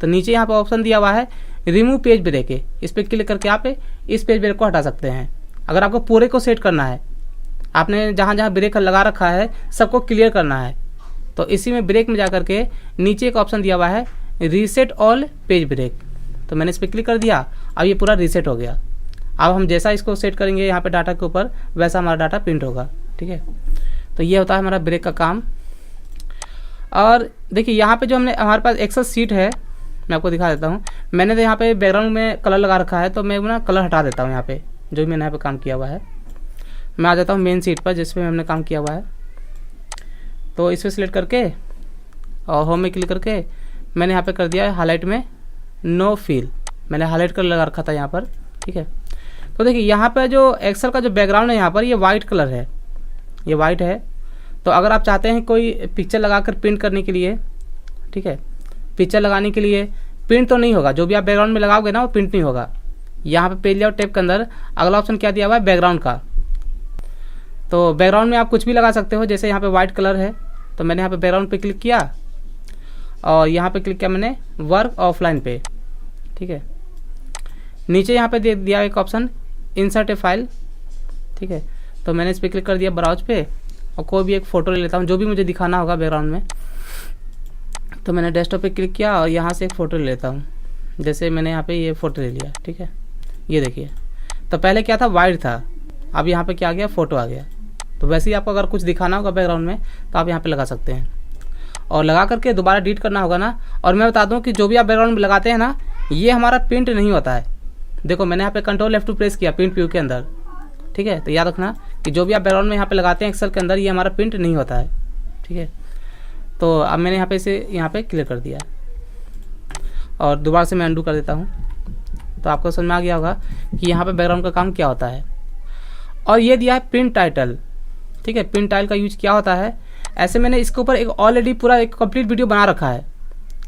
A: तो नीचे यहाँ पे ऑप्शन दिया हुआ है रिमूव पेज ब्रेक है, इस पर क्लिक करके आप इस पेज ब्रेक को हटा सकते हैं। अगर आपको पूरे को सेट करना है, आपने जहाँ जहाँ ब्रेक लगा रखा है सबको क्लियर करना है, तो इसी में ब्रेक में जाकर के नीचे एक ऑप्शन दिया हुआ है रीसेट ऑल पेज ब्रेक। तो मैंने इस पर क्लिक कर दिया, अब ये पूरा रीसेट हो गया। अब हम जैसा इसको सेट करेंगे यहाँ पे डाटा के ऊपर, वैसा हमारा डाटा प्रिंट होगा, ठीक है। तो ये होता है हमारा ब्रेक का काम। और देखिए यहाँ पे जो हमारे पास एक्सेल सीट है, मैं आपको दिखा देता हूँ। मैंने तो यहाँ पे बैकग्राउंड में कलर लगा रखा है, तो मैं ना कलर हटा देता हूँ यहाँ पे, जो भी मैंने यहाँ पे काम किया हुआ है। मैं आ जाता हूँ मेन सीट पर जिस पे हमने काम किया हुआ है। तो इस पर सिलेक्ट करके और होम में क्लिक करके मैंने यहाँ पे कर दिया है हाईलाइट में नो फिल। मैंने हाईलाइट कर लगा रखा था यहाँ पर, ठीक है। तो देखिए यहाँ पर जो एक्सेल का जो बैकग्राउंड है यहाँ पर, ये वाइट कलर है, ये वाइट है। तो अगर आप चाहते हैं कोई पिक्चर लगाकर प्रिंट करने के लिए, ठीक है, पिक्चर लगाने के लिए प्रिंट तो नहीं होगा, जो भी आप बैकग्राउंड में लगाओगे ना वो प्रिंट नहीं होगा। यहाँ पे पेज लेआउट टैब के अंदर अगला ऑप्शन क्या दिया हुआ है, बैकग्राउंड का। तो बैकग्राउंड में आप कुछ भी लगा सकते हो, जैसे यहाँ पे वाइट कलर है, तो मैंने यहाँ पे बैकग्राउंड पे क्लिक किया और यहाँ पे क्लिक किया मैंने वर्क ऑफलाइन पे, ठीक है। नीचे यहाँ पे दे दिया एक ऑप्शन इंसर्ट ए फाइल, ठीक है। तो मैंने इस पर क्लिक कर दिया ब्राउज पे और कोई भी एक फ़ोटो ले लेता हूँ जो भी मुझे दिखाना होगा बैकग्राउंड में। तो मैंने डेस्कटॉप पे क्लिक किया और यहाँ से एक फ़ोटो ले लेता हूँ, जैसे मैंने यहाँ पे ये फ़ोटो ले लिया, ठीक है। ये देखिए, तो पहले क्या था, वाइट था, अब यहाँ पे क्या आ गया, फ़ोटो आ गया। तो वैसे ही आपको अगर कुछ दिखाना होगा बैकग्राउंड में तो आप यहाँ पे लगा सकते हैं और लगा करके दोबारा डिलीट करना होगा ना। और मैं बता दूँ कि जो भी आप बैकग्राउंड में लगाते हैं ना, ये हमारा प्रिंट नहीं होता है। देखो मैंने यहाँ पे कंट्रोल F2 प्रेस किया प्रिंट व्यू के अंदर, ठीक है। तो याद रखना कि जो भी आप बैकग्राउंड में यहाँ पे लगाते हैं एक्सेल के अंदर, ये हमारा प्रिंट नहीं होता है, ठीक है। तो अब मैंने यहाँ पे इसे यहाँ पे क्लियर कर दिया और दोबारा से मैं अंडू कर देता हूँ। तो आपको समझ में आ गया होगा कि यहाँ पे बैकग्राउंड का काम क्या होता है। और ये दिया है प्रिंट टाइटल, ठीक है। प्रिंट टाइटल का यूज क्या होता है, ऐसे मैंने इसके ऊपर एक ऑलरेडी पूरा एक कंप्लीट वीडियो बना रखा है।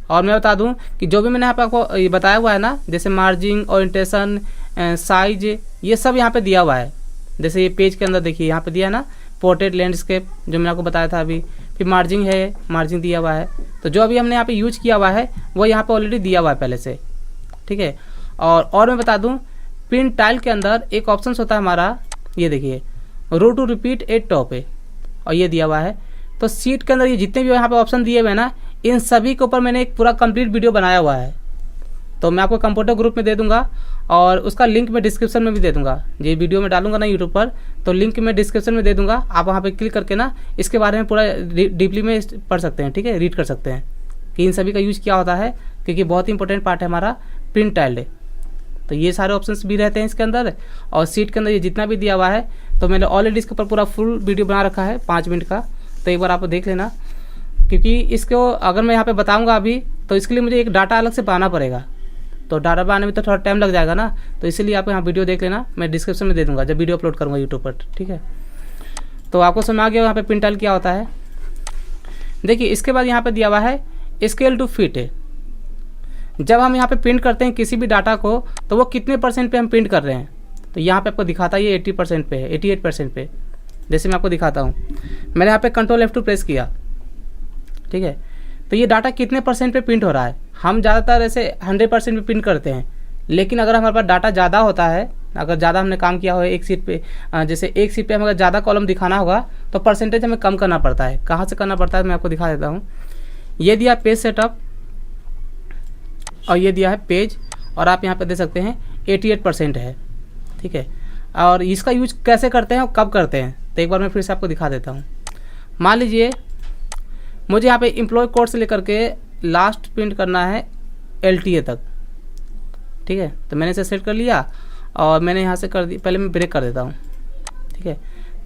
A: और मैं बता दूं कि जो भी मैंने यहाँ पे आपको ये बताया हुआ है ना, जैसे मार्जिन, ओरिएंटेशन, साइज, ये सब यहाँ पे दिया हुआ है। जैसे ये पेज के अंदर देखिए यहाँ पे दिया है ना पोर्ट्रेट लैंडस्केप, जो मैंने आपको बताया था अभी। फिर मार्जिन है, मार्जिन दिया हुआ है। तो जो अभी हमने यहाँ पे यूज किया हुआ है वो यहाँ पे ऑलरेडी दिया हुआ है पहले से, ठीक है। और मैं बता दूं प्रिंट टाइल के अंदर एक ऑप्शन होता है हमारा, ये देखिए रो टू रिपीट एट टॉप है और ये दिया हुआ है। तो सीट के अंदर ये जितने भी यहाँ पे ऑप्शन दिए हुए हैं ना, इन सभी के ऊपर मैंने एक पूरा कंप्लीट वीडियो बनाया हुआ है। तो मैं आपको कंप्यूटर ग्रुप में दे दूंगा और उसका लिंक मैं डिस्क्रिप्शन में भी दे दूंगा। ये वीडियो में डालूंगा ना यूट्यूब पर, तो लिंक मैं डिस्क्रिप्शन में दे दूंगा। आप वहाँ पे क्लिक करके ना इसके बारे में पूरा डीपली में पढ़ सकते हैं, ठीक है, रीड कर सकते हैं कि इन सभी का यूज क्या होता है, क्योंकि बहुत ही इंपॉर्टेंट पार्ट है हमारा प्रिंट टाइल्ड। तो ये सारे ऑप्शंस भी रहते हैं इसके अंदर। और सीट के अंदर ये जितना भी दिया हुआ है, तो मैंने ऑलरेडी इसके ऊपर पूरा फुल वीडियो बना रखा है 5 मिनट का। तो एक बार आप देख लेना, क्योंकि इसको अगर मैं यहाँ पे बताऊंगा अभी तो इसके लिए मुझे एक डाटा अलग से पाना पड़ेगा। तो डाटा बनाने में तो थोड़ा टाइम लग जाएगा ना, तो इसीलिए आप यहाँ वीडियो देख लेना, मैं डिस्क्रिप्शन में दे दूंगा जब वीडियो अपलोड करूँगा यूट्यूब पर, ठीक है। तो आपको समझ आ गया यहाँ पे प्रिंट टाइल क्या होता है। देखिए इसके बाद यहाँ पे दिया हुआ है स्केल टू फिट। जब हम यहाँ पे प्रिंट करते हैं किसी भी डाटा को, तो वो कितने % पे हम प्रिंट कर रहे हैं, तो यहाँ पे आपको दिखाता है ये 80% पे है, 88% पे। जैसे मैं आपको दिखाता हूँ, मैंने यहाँ पे कंट्रोल F2 प्रेस किया, ठीक है। तो ये डाटा कितने % पे प्रिंट हो रहा है। हम ज़्यादातर ऐसे 100% पे प्रिंट करते हैं, लेकिन अगर हमारे पास डाटा ज़्यादा होता है, अगर ज़्यादा हमने काम किया हो एक सीट पे, जैसे एक सीट पे हमें अगर ज़्यादा कॉलम दिखाना होगा तो परसेंटेज हमें कम करना पड़ता है। कहाँ से करना पड़ता है मैं आपको दिखा देता हूँ। ये दिया पेज सेटअप और ये दिया है पेज, और आप यहाँ पे दे सकते हैं 88% है, ठीक है। और इसका यूज कैसे करते हैं और कब करते हैं तो एक बार मैं फिर से आपको दिखा देता हूँ। मान लीजिए मुझे यहाँ पे एम्प्लॉय कोड से लेकर के लास्ट प्रिंट करना है LTA तक, ठीक है। तो मैंने इसे सेलेक्ट कर लिया और मैंने यहाँ से कर दी, पहले मैं ब्रेक कर देता हूँ, ठीक है।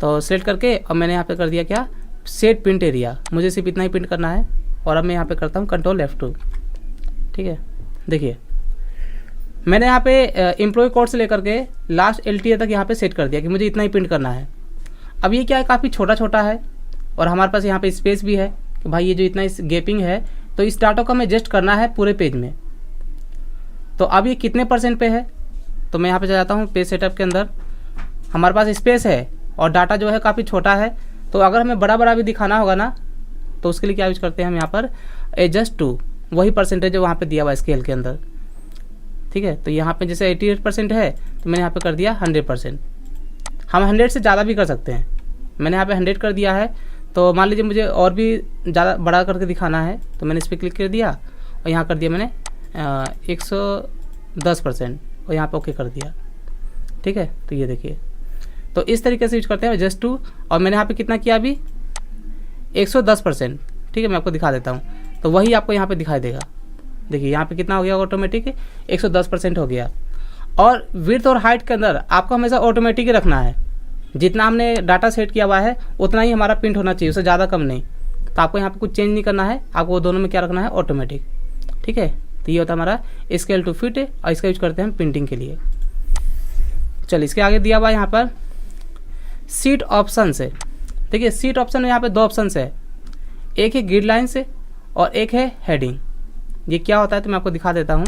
A: तो सेलेक्ट करके और मैंने यहाँ पे कर दिया क्या, सेट प्रिंट एरिया, मुझे सिर्फ इतना ही प्रिंट करना है। और अब मैं यहाँ पे करता हूँ Ctrl F2, ठीक है। देखिए मैंने यहाँ पे एम्प्लॉय कोड से लेकर के लास्ट LTA तक यहाँ पे सेट कर दिया कि मुझे इतना ही प्रिंट करना है। अब ये क्या है, काफ़ी छोटा छोटा है और हमारे पास यहाँ पे स्पेस भी है कि भाई ये जो इतना इस गैपिंग है तो इस डाटा को हमें एडजस्ट करना है पूरे पेज में। तो अब ये कितने % पे है, तो मैं यहाँ पे जाता हूँ पेज सेटअप के अंदर, हमारे पास स्पेस है और डाटा जो है काफ़ी छोटा है। तो अगर हमें बड़ा बड़ा भी दिखाना होगा ना तो उसके लिए क्या यूज करते हैं हम यहाँ पर एडजस्ट टू, वही परसेंटेज जो वहाँ पे दिया हुआ स्केल के अंदर, ठीक है। तो यहाँ पे जैसे 88% है तो मैंने यहाँ पे कर दिया 100%। हम 100 से ज़्यादा भी कर सकते हैं, मैंने यहाँ पे 100 कर दिया है। तो मान लीजिए मुझे और भी ज़्यादा बड़ा करके दिखाना है तो मैंने इस पर क्लिक कर दिया और यहाँ कर दिया मैंने 110% और यहाँ पे ओके कर दिया, ठीक है। तो ये देखिए, तो इस तरीके से यूज करते हैं जस्ट टू। और मैंने यहाँ पे कितना किया अभी 110%, ठीक है। मैं आपको दिखा देता हूँ तो वही आपको यहाँ पे दिखाई देगा। देखिए यहाँ पे कितना हो गया ऑटोमेटिक, 110% हो गया। और विड्थ और हाइट के अंदर आपको हमेशा ऑटोमेटिक ही रखना है, जितना हमने डाटा सेट किया हुआ है उतना ही हमारा प्रिंट होना चाहिए, उससे ज़्यादा कम नहीं। तो आपको यहाँ पे कुछ चेंज नहीं करना है, आपको दोनों में क्या रखना है, ऑटोमेटिक, ठीक है। तो ये होता है हमारा स्केल टू फिट और इसका यूज करते हैं हम प्रिंटिंग के लिए। चलिए इसके आगे दिया हुआ यहाँ पर सीट ऑप्शन से। देखिए सीट ऑप्शन में यहाँ पे 2 ऑप्शन है, एक है ग्रिड लाइन से और एक है हेडिंग। ये क्या होता है तो मैं आपको दिखा देता हूँ।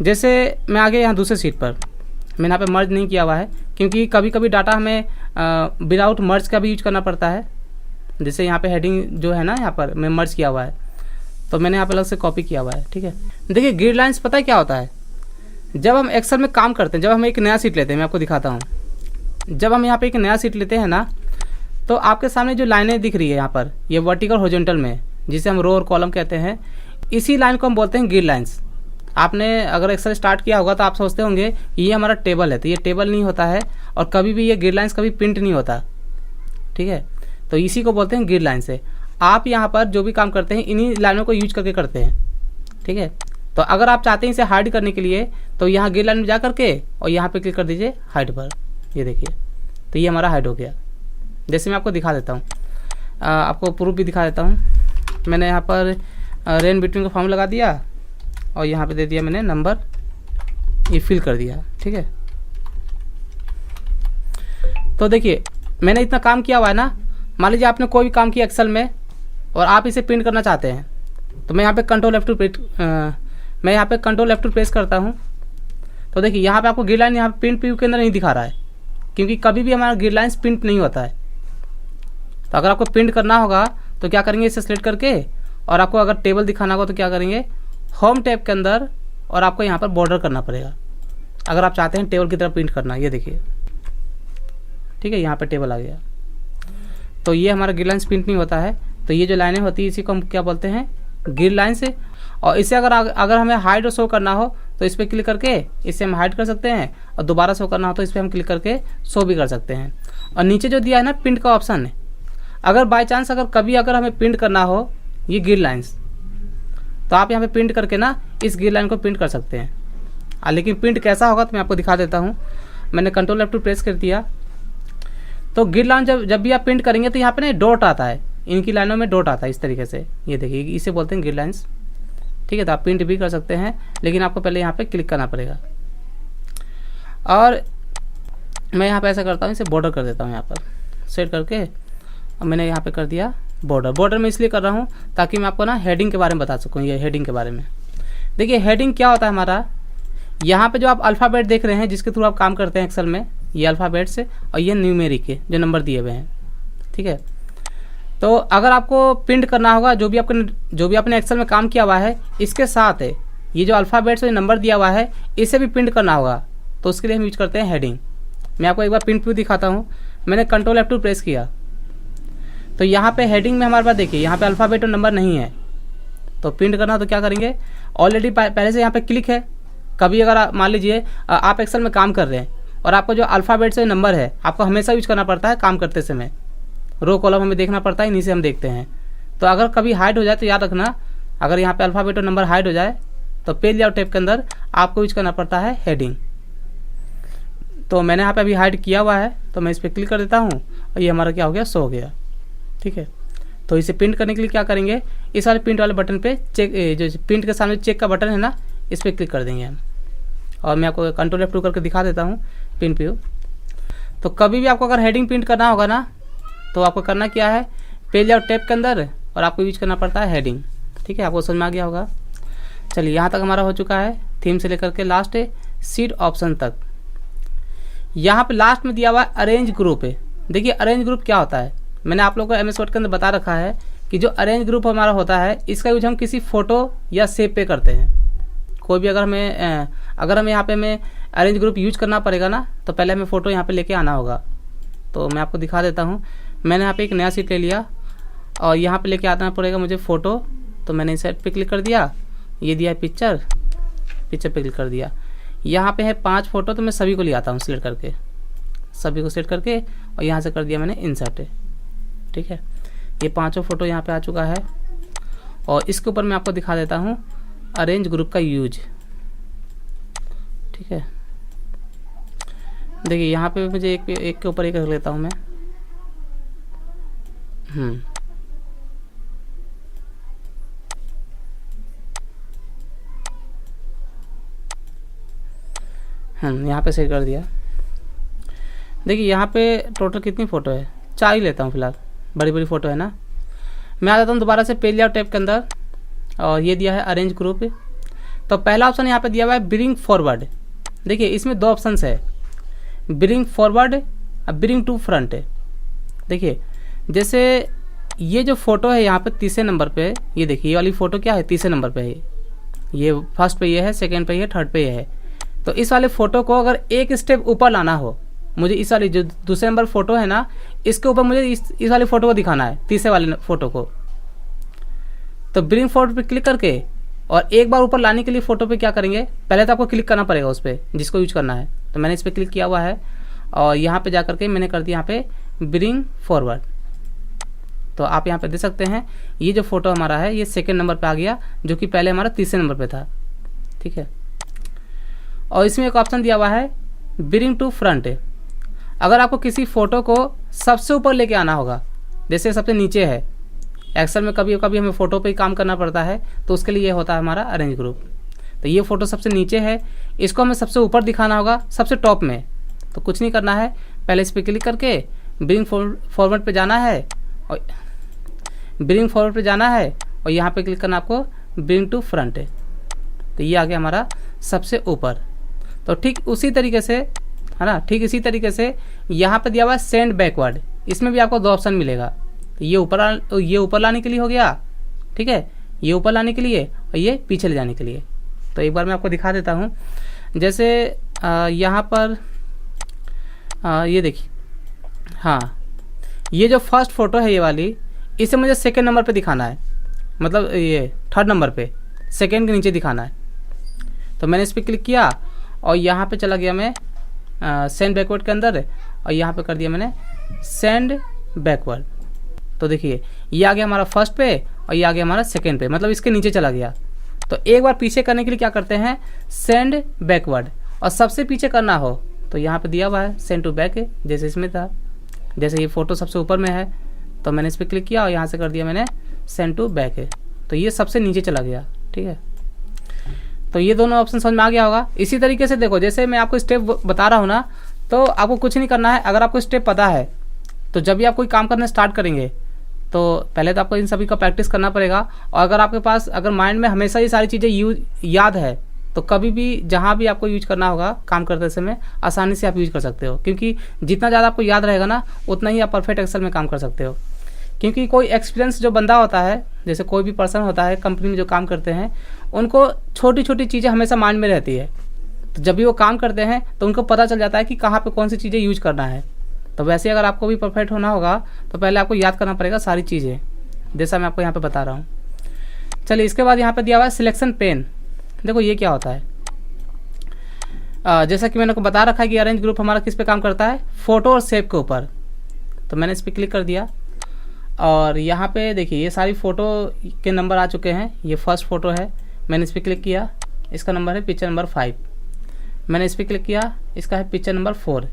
A: जैसे मैं आगे यहाँ दूसरे सीट पर मैंने यहाँ पे मर्ज नहीं किया हुआ है क्योंकि कभी कभी डाटा हमें विदाउट मर्ज का भी यूज करना पड़ता है। जैसे यहाँ पे हेडिंग जो है ना यहाँ पर मैं मर्ज किया हुआ है तो मैंने यहाँ पे अलग से कॉपी किया हुआ है, ठीक है। देखिए ग्रिड लाइन्स पता है क्या होता है, जब हम एक्सेल में काम करते हैं, जब हम एक नया सीट लेते हैं, मैं आपको दिखाता हूँ। जब हम यहाँ पे एक नया सीट लेते हैं ना तो आपके सामने जो लाइनें दिख रही है यहाँ पर, ये वर्टिकल हॉरिजॉन्टल में, जिसे हम रो और कॉलम कहते हैं, इसी लाइन को हम बोलते हैं ग्रिड लाइन्स। आपने अगर एक्सेल स्टार्ट किया होगा तो आप सोचते होंगे कि ये हमारा टेबल है, तो ये टेबल नहीं होता है और कभी भी ये ग्रिड लाइन्स कभी प्रिंट नहीं होता, ठीक है। तो इसी को बोलते हैं ग्रिड लाइन से। आप यहाँ पर जो भी काम करते हैं इन्हीं लाइनों को यूज करके करते हैं, ठीक है। तो अगर आप चाहते हैं इसे हाइड करने के लिए तो यहाँ ग्रिड लाइन में जा करके और यहाँ पे क्लिक कर दीजिए हाइड पर, ये देखिए तो ये हमारा हाइड हो गया। जैसे मैं आपको दिखा देता हूँ, आपको प्रूफ भी दिखा देता हूँ। मैंने यहाँ पर रेन बिटवीन का फॉर्म लगा दिया और यहाँ पे दे दिया मैंने नंबर, ये फिल कर दिया, ठीक है। तो देखिए मैंने इतना काम किया हुआ है ना। मान लीजिए आपने कोई भी काम किया एक्सेल में और आप इसे प्रिंट करना चाहते हैं तो मैं यहाँ पे कंट्रोल F2 प्रेस करता हूँ। तो देखिए यहाँ पे आपको ग्रिड लाइन यहाँ प्रिंट प्रीव्यू के अंदर नहीं दिखा रहा है क्योंकि कभी भी हमारा ग्रिड लाइन प्रिंट नहीं होता है। तो अगर आपको प्रिंट करना होगा तो क्या करेंगे, इसे सेलेक्ट करके, और आपको अगर टेबल दिखाना होगा तो क्या करेंगे, होम टैब के अंदर, और आपको यहाँ पर बॉर्डर करना पड़ेगा अगर आप चाहते हैं टेबल की तरह प्रिंट करना। ये देखिए, ठीक है, यहाँ पे टेबल आ गया। तो ये हमारा ग्रिड लाइन प्रिंट नहीं होता है। तो ये जो लाइनें होती है इसी को हम क्या बोलते हैं, ग्रिड लाइन से। और इसे अगर हमें हाइड और शो करना हो तो इस पर क्लिक करके इसे हम हाइड कर सकते हैं, और दोबारा शो करना हो तो इस पर हम क्लिक करके शो भी कर सकते हैं। और नीचे जो दिया है ना प्रिंट का ऑप्शन है, अगर बाई चांस अगर हमें प्रिंट करना हो ये ग्रिड लाइन्स, तो आप यहाँ पे प्रिंट करके ना इस ग्रिड लाइन को प्रिंट कर सकते हैं। लेकिन प्रिंट कैसा होगा तो मैं आपको दिखा देता हूँ। मैंने कंट्रोल F2 प्रेस कर दिया तो ग्रिड लाइन जब भी आप प्रिंट करेंगे तो यहाँ पे ना डॉट आता है, इनकी लाइनों में डॉट आता है इस तरीके से। ये देखिए इसे बोलते हैं ग्रिड लाइन्स, ठीक है। तो आप प्रिंट भी कर सकते हैं लेकिन आपको पहले यहाँ पे क्लिक करना पड़ेगा। और मैं यहाँ पे ऐसा करता हूँ, इसे बॉर्डर कर देता हूँ यहाँ पर सेट करके, और मैंने यहाँ पे कर दिया बॉर्डर में इसलिए कर रहा हूँ ताकि मैं आपको ना हेडिंग के बारे में बता सकूँ। ये हेडिंग के बारे में देखिए, हेडिंग क्या होता है हमारा, यहाँ पे जो आप अल्फ़ाबेट देख रहे हैं जिसके थ्रू आप काम करते हैं एक्सेल में, ये अल्फ़ाबेट से, और ये न्यूमेरिक के जो नंबर दिए हुए हैं, ठीक है। तो अगर आपको प्रिंट करना होगा जो भी आपने एक्सेल में काम किया हुआ है, इसके साथ है ये जो अल्फ़ाबेट से नंबर दिया हुआ है इसे भी प्रिंट करना होगा तो उसके लिए हम यूज करते हैं हेडिंग। मैं आपको एक बार प्रिंट व्यू दिखाता हूँ। मैंने कंट्रोल F2 प्रेस किया तो यहाँ पे हेडिंग में हमारे पास देखिए यहाँ पे अल्फ़ाबेट और नंबर नहीं है। तो प्रिंट करना तो क्या करेंगे, ऑलरेडी पहले से यहाँ पे क्लिक है। कभी अगर मान लीजिए आप एक्सेल में काम कर रहे हैं और आपको जो अल्फ़ाबेट से नंबर है आपको हमेशा यूज करना पड़ता है काम करते समय, रो कॉलम हमें देखना पड़ता है, इन्हीं से हम देखते हैं। तो अगर कभी हाइड हो जाए तो याद रखना, अगर यहाँ पे अल्फ़ाबेट और नंबर हाइड हो जाए तो पेज लेआउट टैब के अंदर आपको यूज करना पड़ता है हेडिंग। तो मैंने यहाँ पे अभी हाइड किया हुआ है तो मैं इस पर क्लिक कर देता हूँ और ये हमारा क्या हो गया, शो हो गया। ठीक है, तो इसे प्रिंट करने के लिए क्या करेंगे, इस वाले प्रिंट वाले बटन पे चेक, जो प्रिंट के सामने चेक का बटन है ना, इस पर क्लिक कर देंगे हम। और मैं आपको कंट्रोल F2 करके दिखा देता हूँ प्रिंट व्यू। तो कभी भी आपको अगर हेडिंग प्रिंट करना होगा ना तो आपको करना क्या है, पेज लेआउट टैब के अंदर और आपको यूज करना पड़ता है हेडिंग। ठीक है, आपको समझ में आ गया होगा। चलिए यहाँ तक हमारा हो चुका है, थीम से लेकर के लास्ट सीट ऑप्शन तक। यहाँ पे लास्ट में दिया हुआ है अरेंज ग्रुप है। देखिए अरेंज ग्रुप क्या होता है, मैंने आप लोगों को MS वर्ड के अंदर बता रखा है कि जो अरेंज ग्रुप हमारा होता है इसका यूज हम किसी फोटो या सेव पे करते हैं। कोई भी अगर हमें यहाँ पे हमें अरेंज ग्रुप यूज करना पड़ेगा ना तो पहले हमें फ़ोटो यहाँ पे लेके आना होगा। तो मैं आपको दिखा देता हूँ। मैंने यहाँ पे एक नया सीट ले लिया और यहाँ पे लेके आना पड़ेगा मुझे फ़ोटो। तो मैंने इस साइड पे क्लिक कर दिया, ये दिया है पिक्चर पे क्लिक कर दिया। यहाँ पे है 5 फ़ोटो, तो मैं सभी को ले आता हूँ सिलेक्ट करके, सभी को सिलेक्ट करके और यहाँ से कर दिया मैंने इंसर्ट। ठीक है, ये 5 फ़ोटो यहाँ पे आ चुका है और इसके ऊपर मैं आपको दिखा देता हूँ अरेंज ग्रुप का यूज। ठीक है, देखिए यहाँ पे मुझे एक के ऊपर एक रख लेता हूँ मैं। यहाँ पे सेट कर दिया। देखिए यहाँ पे टोटल कितनी फ़ोटो है, 4 ही लेता हूँ फिलहाल, बड़ी बड़ी फ़ोटो है ना। मैं आ जाता हूँ दोबारा से पेज लेआउट टैब के अंदर और ये दिया है अरेंज ग्रुप। तो पहला ऑप्शन यहाँ पे दिया हुआ है ब्रिंग फॉरवर्ड। देखिए इसमें 2 ऑप्शंस है, ब्रिंग फॉरवर्ड और ब्रिंग टू फ्रंट। देखिए जैसे ये जो फ़ोटो है यहाँ पे 3 नंबर पे, ये देखिए ये वाली फ़ोटो क्या है 3 नंबर पे है, ये फर्स्ट पे ये है, सेकेंड पे ये, थर्ड पे ये है। तो इस वाले फ़ोटो को अगर एक स्टेप ऊपर लाना हो, मुझे इस वाली जो दूसरे नंबर फ़ोटो है ना इसके ऊपर मुझे इस वाली फ़ोटो को दिखाना है, तीसरे वाले फ़ोटो को। तो ब्रिंग फॉरवर्ड पे क्लिक करके और एक बार ऊपर लाने के लिए फ़ोटो पे क्या करेंगे, पहले तो आपको क्लिक करना पड़ेगा उस पर जिसको यूज करना है। तो मैंने इस पर क्लिक किया हुआ है और यहाँ पे जा करके मैंने कर दिया यहाँ पे ब्रिंग फॉरवर्ड। तो आप यहाँ पे देख सकते हैं ये जो फ़ोटो हमारा है ये 2nd नंबर पे आ गया, जो कि पहले हमारा 3 नंबर पे था। ठीक है, और इसमें एक ऑप्शन दिया हुआ है ब्रिंग टू फ्रंट। अगर आपको किसी फ़ोटो को सबसे ऊपर लेके आना होगा, जैसे सबसे नीचे है, एक्सेल में कभी कभी हमें फ़ोटो पे ही काम करना पड़ता है, तो उसके लिए ये होता है हमारा अरेंज ग्रुप। तो ये फ़ोटो सबसे नीचे है, इसको हमें सबसे ऊपर दिखाना होगा, सबसे टॉप में। तो कुछ नहीं करना है, पहले इस पर क्लिक करके ब्रिंग फॉरवर्ड पे जाना है और ब्रिंग फॉरवर्ड पे जाना है और यहाँ पे क्लिक करना आपको ब्रिंग टू फ्रंट। तो ये आ गया हमारा सबसे ऊपर। तो ठीक उसी तरीके से है ना, ठीक इसी तरीके से यहाँ पे दिया हुआ है सेंड बैकवर्ड। इसमें भी आपको 2 ऑप्शन मिलेगा। तो ये ऊपर लाने के लिए हो गया, ठीक है, ये ऊपर लाने के लिए और ये पीछे ले जाने के लिए। तो एक बार मैं आपको दिखा देता हूँ। जैसे यहाँ पर ये देखिए, हाँ ये जो फर्स्ट फ़ोटो है ये वाली, इसे मुझे 2nd नंबर पे दिखाना है, मतलब ये 3rd नंबर पे, 2nd के नीचे दिखाना है। तो मैंने इस पर क्लिक किया और यहाँ पे चला गया मैं सेंड बैकवर्ड के अंदर और यहाँ पे कर दिया मैंने सेंड बैकवर्ड। तो देखिए ये आ गया हमारा फर्स्ट पे और ये आ गया हमारा 2nd पे, मतलब इसके नीचे चला गया। तो एक बार पीछे करने के लिए क्या करते हैं, सेंड बैकवर्ड। और सबसे पीछे करना हो तो यहाँ पे दिया हुआ है सेंड टू बैक, जैसे इसमें था। जैसे ये फ़ोटो सबसे ऊपर में है तो मैंने इस पर क्लिक किया और यहाँ से कर दिया मैंने सेंड टू बैक, तो ये सबसे नीचे चला गया। ठीक है, तो ये दोनों ऑप्शन समझ में आ गया होगा। इसी तरीके से देखो, जैसे मैं आपको स्टेप बता रहा हूँ ना, तो आपको कुछ नहीं करना है। अगर आपको स्टेप पता है तो जब भी आप कोई काम करना स्टार्ट करेंगे तो पहले तो आपको इन सभी का प्रैक्टिस करना पड़ेगा। और अगर आपके पास अगर माइंड में हमेशा ये सारी चीज़ें याद है तो कभी भी जहाँ भी आपको यूज करना होगा काम करते समय आसानी से आप यूज कर सकते हो, क्योंकि जितना ज़्यादा आपको याद रहेगा ना उतना ही आप परफेक्ट एक्सेल में काम कर सकते हो। क्योंकि कोई एक्सपीरियंस जो बंदा होता है, जैसे कोई भी पर्सन होता है कंपनी में जो काम करते हैं, उनको छोटी छोटी चीज़ें हमेशा माइंड में रहती है। तो जब भी वो काम करते हैं तो उनको पता चल जाता है कि कहाँ पे कौन सी चीज़ें यूज करना है। तो वैसे अगर आपको भी परफेक्ट होना होगा तो पहले आपको याद करना पड़ेगा सारी चीज़ें, जैसा मैं आपको यहाँ पे बता रहा हूँ। चलिए, इसके बाद यहाँ पे दिया हुआ है सिलेक्शन पेन। देखो ये क्या होता है। जैसा कि मैंने आपको बता रखा है कि अरेंज ग्रुप हमारा किस पे काम करता है, फ़ोटो और सेव के ऊपर। तो मैंने इस पर क्लिक कर दिया और यहाँ पे देखिए ये सारी फ़ोटो के नंबर आ चुके हैं। ये फर्स्ट फ़ोटो है, मैंने इस पर क्लिक किया, इसका नंबर है पिक्चर नंबर 5। मैंने इस पर क्लिक किया, इसका है पिक्चर नंबर 4।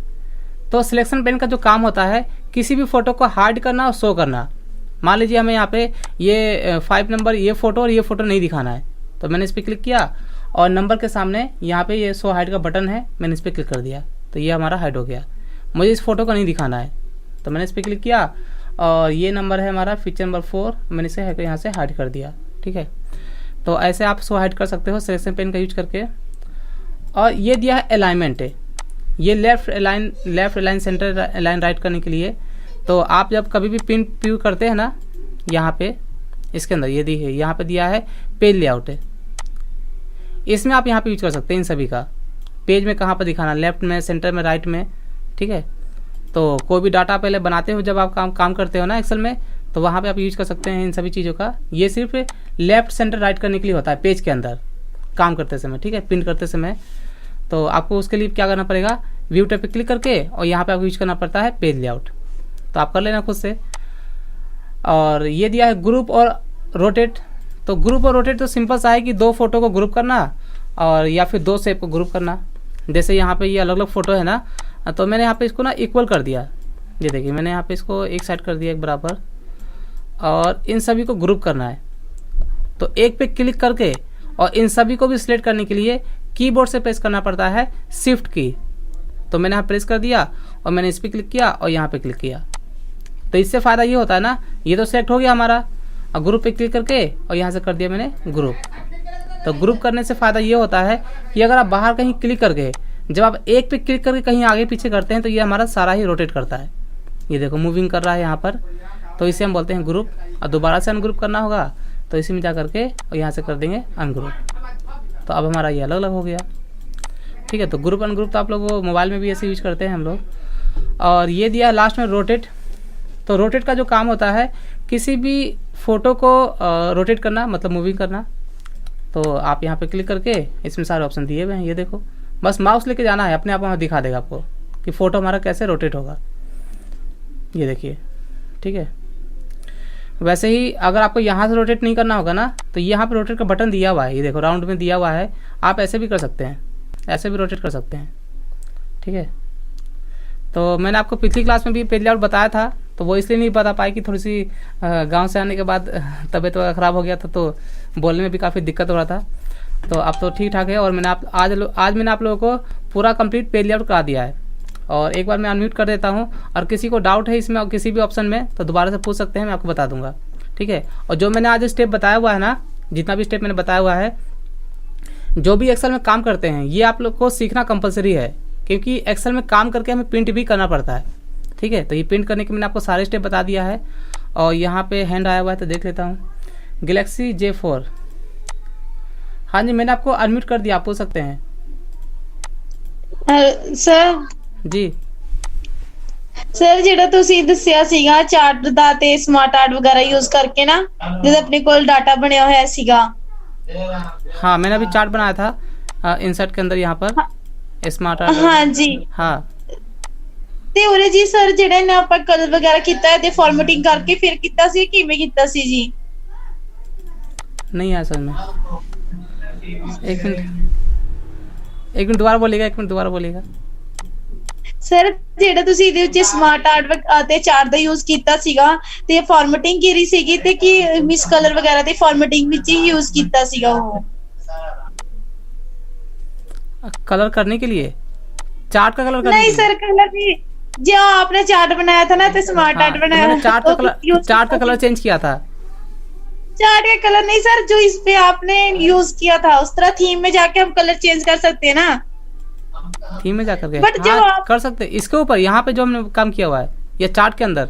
A: तो सिलेक्शन पेन का जो काम होता है किसी भी फ़ोटो को हाइड करना और शो करना। मान लीजिए हमें यहाँ पे ये 5 नंबर ये फ़ोटो और ये फ़ोटो नहीं दिखाना है, तो मैंने इस पर क्लिक किया और नंबर के सामने यहाँ पे ये शो हाइड का बटन है, मैंने इस पर क्लिक कर दिया तो ये हमारा हाइड हो गया। मुझे इस फ़ोटो को नहीं दिखाना है तो मैंने इस पर क्लिक किया और ये नंबर है हमारा पिक्चर नंबर 4, मैंने इसे यहाँ से हाइड कर दिया। ठीक है, तो ऐसे आप शो हाइड कर सकते हो सिलेक्शन पेन का यूज करके। और ये दिया है अलाइनमेंट है, ये left align centre align right करने के लिए। तो आप जब कभी भी पिन व्यू करते हैं ना, यहाँ पे इसके अंदर ये देखिए यहाँ पे दिया है पेज लेआउट है, इसमें आप यहाँ पे यूज कर सकते हैं इन सभी का। पेज में कहाँ पर दिखाना, लेफ्ट में, सेंटर में, राइट में। ठीक है, तो कोई भी डाटा पहले बनाते हो जब आप काम करते हो ना एक्सेल में, तो वहाँ पे आप यूज कर सकते हैं इन सभी चीज़ों का। ये सिर्फ लेफ्ट सेंटर राइट करने के लिए होता है पेज के अंदर काम करते समय। ठीक है, प्रिंट करते समय। तो आपको उसके लिए क्या करना पड़ेगा, व्यू टैब पे क्लिक करके और यहाँ पे आपको यूज करना पड़ता है पेज लेआउट। तो आप कर लेना खुद से। और ये दिया है ग्रुप और रोटेट। तो ग्रुप और रोटेट तो सिंपल सा है कि 2 फोटो को ग्रुप करना और या फिर 2 शेप को ग्रुप करना। जैसे यहाँ पे ये अलग अलग फ़ोटो है ना, तो मैंने यहाँ पे इसको ना इक्वल कर दिया। ये देखिए मैंने यहाँ पे इसको एक साइड कर दिया एक बराबर, और इन सभी को ग्रुप करना है। तो एक पे क्लिक करके और इन सभी को भी सिलेक्ट करने के लिए कीबोर्ड से प्रेस करना पड़ता है शिफ्ट की। तो मैंने यहाँ प्रेस कर दिया और मैंने इस पर क्लिक किया और यहाँ पे क्लिक किया। तो इससे फ़ायदा ये होता है ना, ये तो सेलेक्ट हो गया हमारा, और ग्रुप पे क्लिक करके और यहाँ से कर दिया मैंने ग्रुप। तो ग्रुप करने से फ़ायदा ये होता है कि अगर आप बाहर कहीं क्लिक करके जब आप एक पे क्लिक करके कहीं आगे पीछे करते हैं तो ये हमारा सारा ही रोटेट करता है। ये देखो मूविंग कर रहा है यहाँ पर, तो इसे हम बोलते हैं ग्रुप। और दोबारा से अनग्रुप करना होगा तो इसी में जा करके और यहाँ से कर देंगे अनग्रुप। तो अब हमारा ये अलग अलग हो गया। ठीक है, तो ग्रुप अनग्रुप तो आप लोग मोबाइल में भी ऐसे यूज करते हैं हम लोग। और ये दिया लास्ट में रोटेट। तो रोटेट का जो काम होता है किसी भी फ़ोटो को रोटेट करना, मतलब मूविंग करना। तो आप यहाँ पे क्लिक करके इसमें सारे ऑप्शन दिए हुए हैं, ये देखो, बस माउस लेके जाना है, अपने आप वहाँ दिखा देगा आपको कि फ़ोटो हमारा कैसे रोटेट होगा। ये देखिए, ठीक है। वैसे ही अगर आपको यहाँ से रोटेट नहीं करना होगा ना, तो यहाँ पे रोटेट का बटन दिया हुआ है, ये देखो राउंड में दिया हुआ है। आप ऐसे भी कर सकते हैं, ऐसे भी रोटेट कर सकते हैं। ठीक है, तो मैंने आपको पिछली क्लास में भी पेज लेआउट बताया था, तो वो इसलिए नहीं बता पाई कि थोड़ी सी गांव से आने के बाद तबीयत वगैरह ख़राब हो गया था, तो बोलने में भी काफ़ी दिक्कत हो रहा था। तो अब तो ठीक ठाक है, और मैंने आज मैंने आप लोगों को पूरा कंप्लीट पेज लेआउट करा दिया है। और एक बार मैं अनम्यूट कर देता हूँ, और किसी को डाउट है इसमें और किसी भी ऑप्शन में तो दोबारा से पूछ सकते हैं, मैं आपको बता दूंगा। ठीक है, और जो मैंने आज स्टेप बताया हुआ है ना, जितना भी स्टेप मैंने बताया हुआ है, जो भी एक्सेल में काम करते हैं ये आप लोग को सीखना कंपलसरी है, क्योंकि एक्सेल में काम करके हमें प्रिंट भी करना पड़ता है। ठीक है, तो ये प्रिंट करने के मैंने आपको सारे स्टेप बता दिया है। और यहाँ पे हैंड आया हुआ है तो देख लेता हूँ, गैलेक्सी J4। हाँ जी, मैंने आपको अनम्यूट कर दिया, आप पूछ सकते हैं।
E: ਸਰ
A: जी
E: ਸਰ ਜਿਹੜਾ ਤੁਸੀਂ ਦੱਸਿਆ ਸੀਗਾ ਚਾਰਟ ਦਾ ਤੇ ਸਮਾਰਟ ਆਰਟ ਵਗੈਰਾ ਯੂਜ਼ ਕਰਕੇ ਨਾ, ਜਦ ਆਪਣੇ ਕੋਲ ਡਾਟਾ ਬਣਿਆ ਹੋਇਆ ਸੀਗਾ।
A: हाँ, मैंने अभी चार्ट बनाया था इंसर्ट के अंदर, यहाँ पर स्मार्ट आर्ट।
E: हाँ जी,
A: हाँ,
E: ਤੇ ਉਹਦੇ ਜੀ ਸਰ ਜਿਹੜਾ ਇਹਨਾਂ ਆਪਾਂ ਕਲਰ ਵਗੈਰਾ ਕੀਤਾ ਹੈ ਤੇ ਫਾਰਮੈਟਿੰਗ ਕਰਕੇ ਫਿਰ ਕੀਤਾ ਸੀ, ਕਿਵੇਂ ਕੀਤਾ ਸੀ ਜੀ?
A: नहीं आया समझ में। एक मिनट दोबारा बोलिएगा, एक मिनट दोबारा बोलिएगा।
E: ਸਰ ਜਿਹੜਾ ਤੁਸੀਂ ਇਹਦੇ ਵਿੱਚ ਸਮਾਰਟ ਆਰਟ ਤੇ ਚਾਰਟ ਦਾ ਯੂਜ਼ ਕੀਤਾ ਸੀਗਾ ਤੇ ਫਾਰਮੈਟਿੰਗ ਕੀਤੀ ਸੀਗੀ, ਤੇ ਕੀ ਮਿਸ ਕਲਰ ਵਗੈਰਾ ਤੇ ਫਾਰਮੈਟਿੰਗ ਵਿੱਚ ਹੀ ਯੂਜ਼ ਕੀਤਾ ਸੀਗਾ ਉਹ?
A: कलर करने के लिए, चार्ट का कलर करने
E: नहीं
A: के लिए?
E: सर, कलर नहीं, जो आपने चार्ट बनाया था ना तो स्मार्ट
A: हाँ,
E: आर्ट
A: तो
E: बनाया
A: मैंने चार्ट का कलर चेंज किया था।
E: चार्ट का कलर नहीं सर, जो इस पे आपने यूज किया था उस तरह थीम में जाके हम कलर चेंज कर सकते हैं ना।
A: थीम में जाकर के
E: But जब
A: हाँ,
E: आप-
A: कर सकते हैं। इसके ऊपर यहाँ पे जो हमने काम किया हुआ है, या चार्ट के अंदर।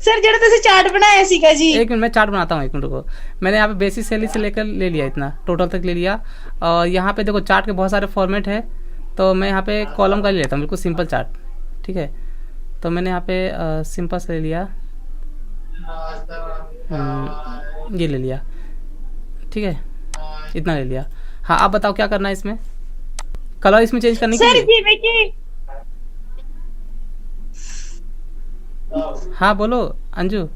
E: ਸਰ ਜਿਹੜਾ ਤੁਸੀਂ ਚਾर्ट ਬਣਾਇਆ ਸੀਗਾ ਜੀ।
A: एक मिनट मैं चार्ट बनाता हूँ, एक मिनट को। मैंने यहाँ पे बेसिक सैलरी से लेकर ले लिया, इतना टोटल तक ले लिया। और यहाँ पे देखो चार्ट के बहुत सारे फॉर्मेट है, तो मैं यहाँ पे कॉलम का ले लेता हूँ, बिल्कुल सिंपल चार्ट। ठीक है, तो मैंने यहाँ पे सिंपल से ले लिया, ये ले लिया। ठीक है, इतना ले लिया। हाँ, आप बताओ क्या करना है इसमें, कलर इसमें चेंज करने के
E: ਸਰ
A: लिए।
E: ਜਿਵੇਂ ਕਿ
A: हाँ बोलो अंजू।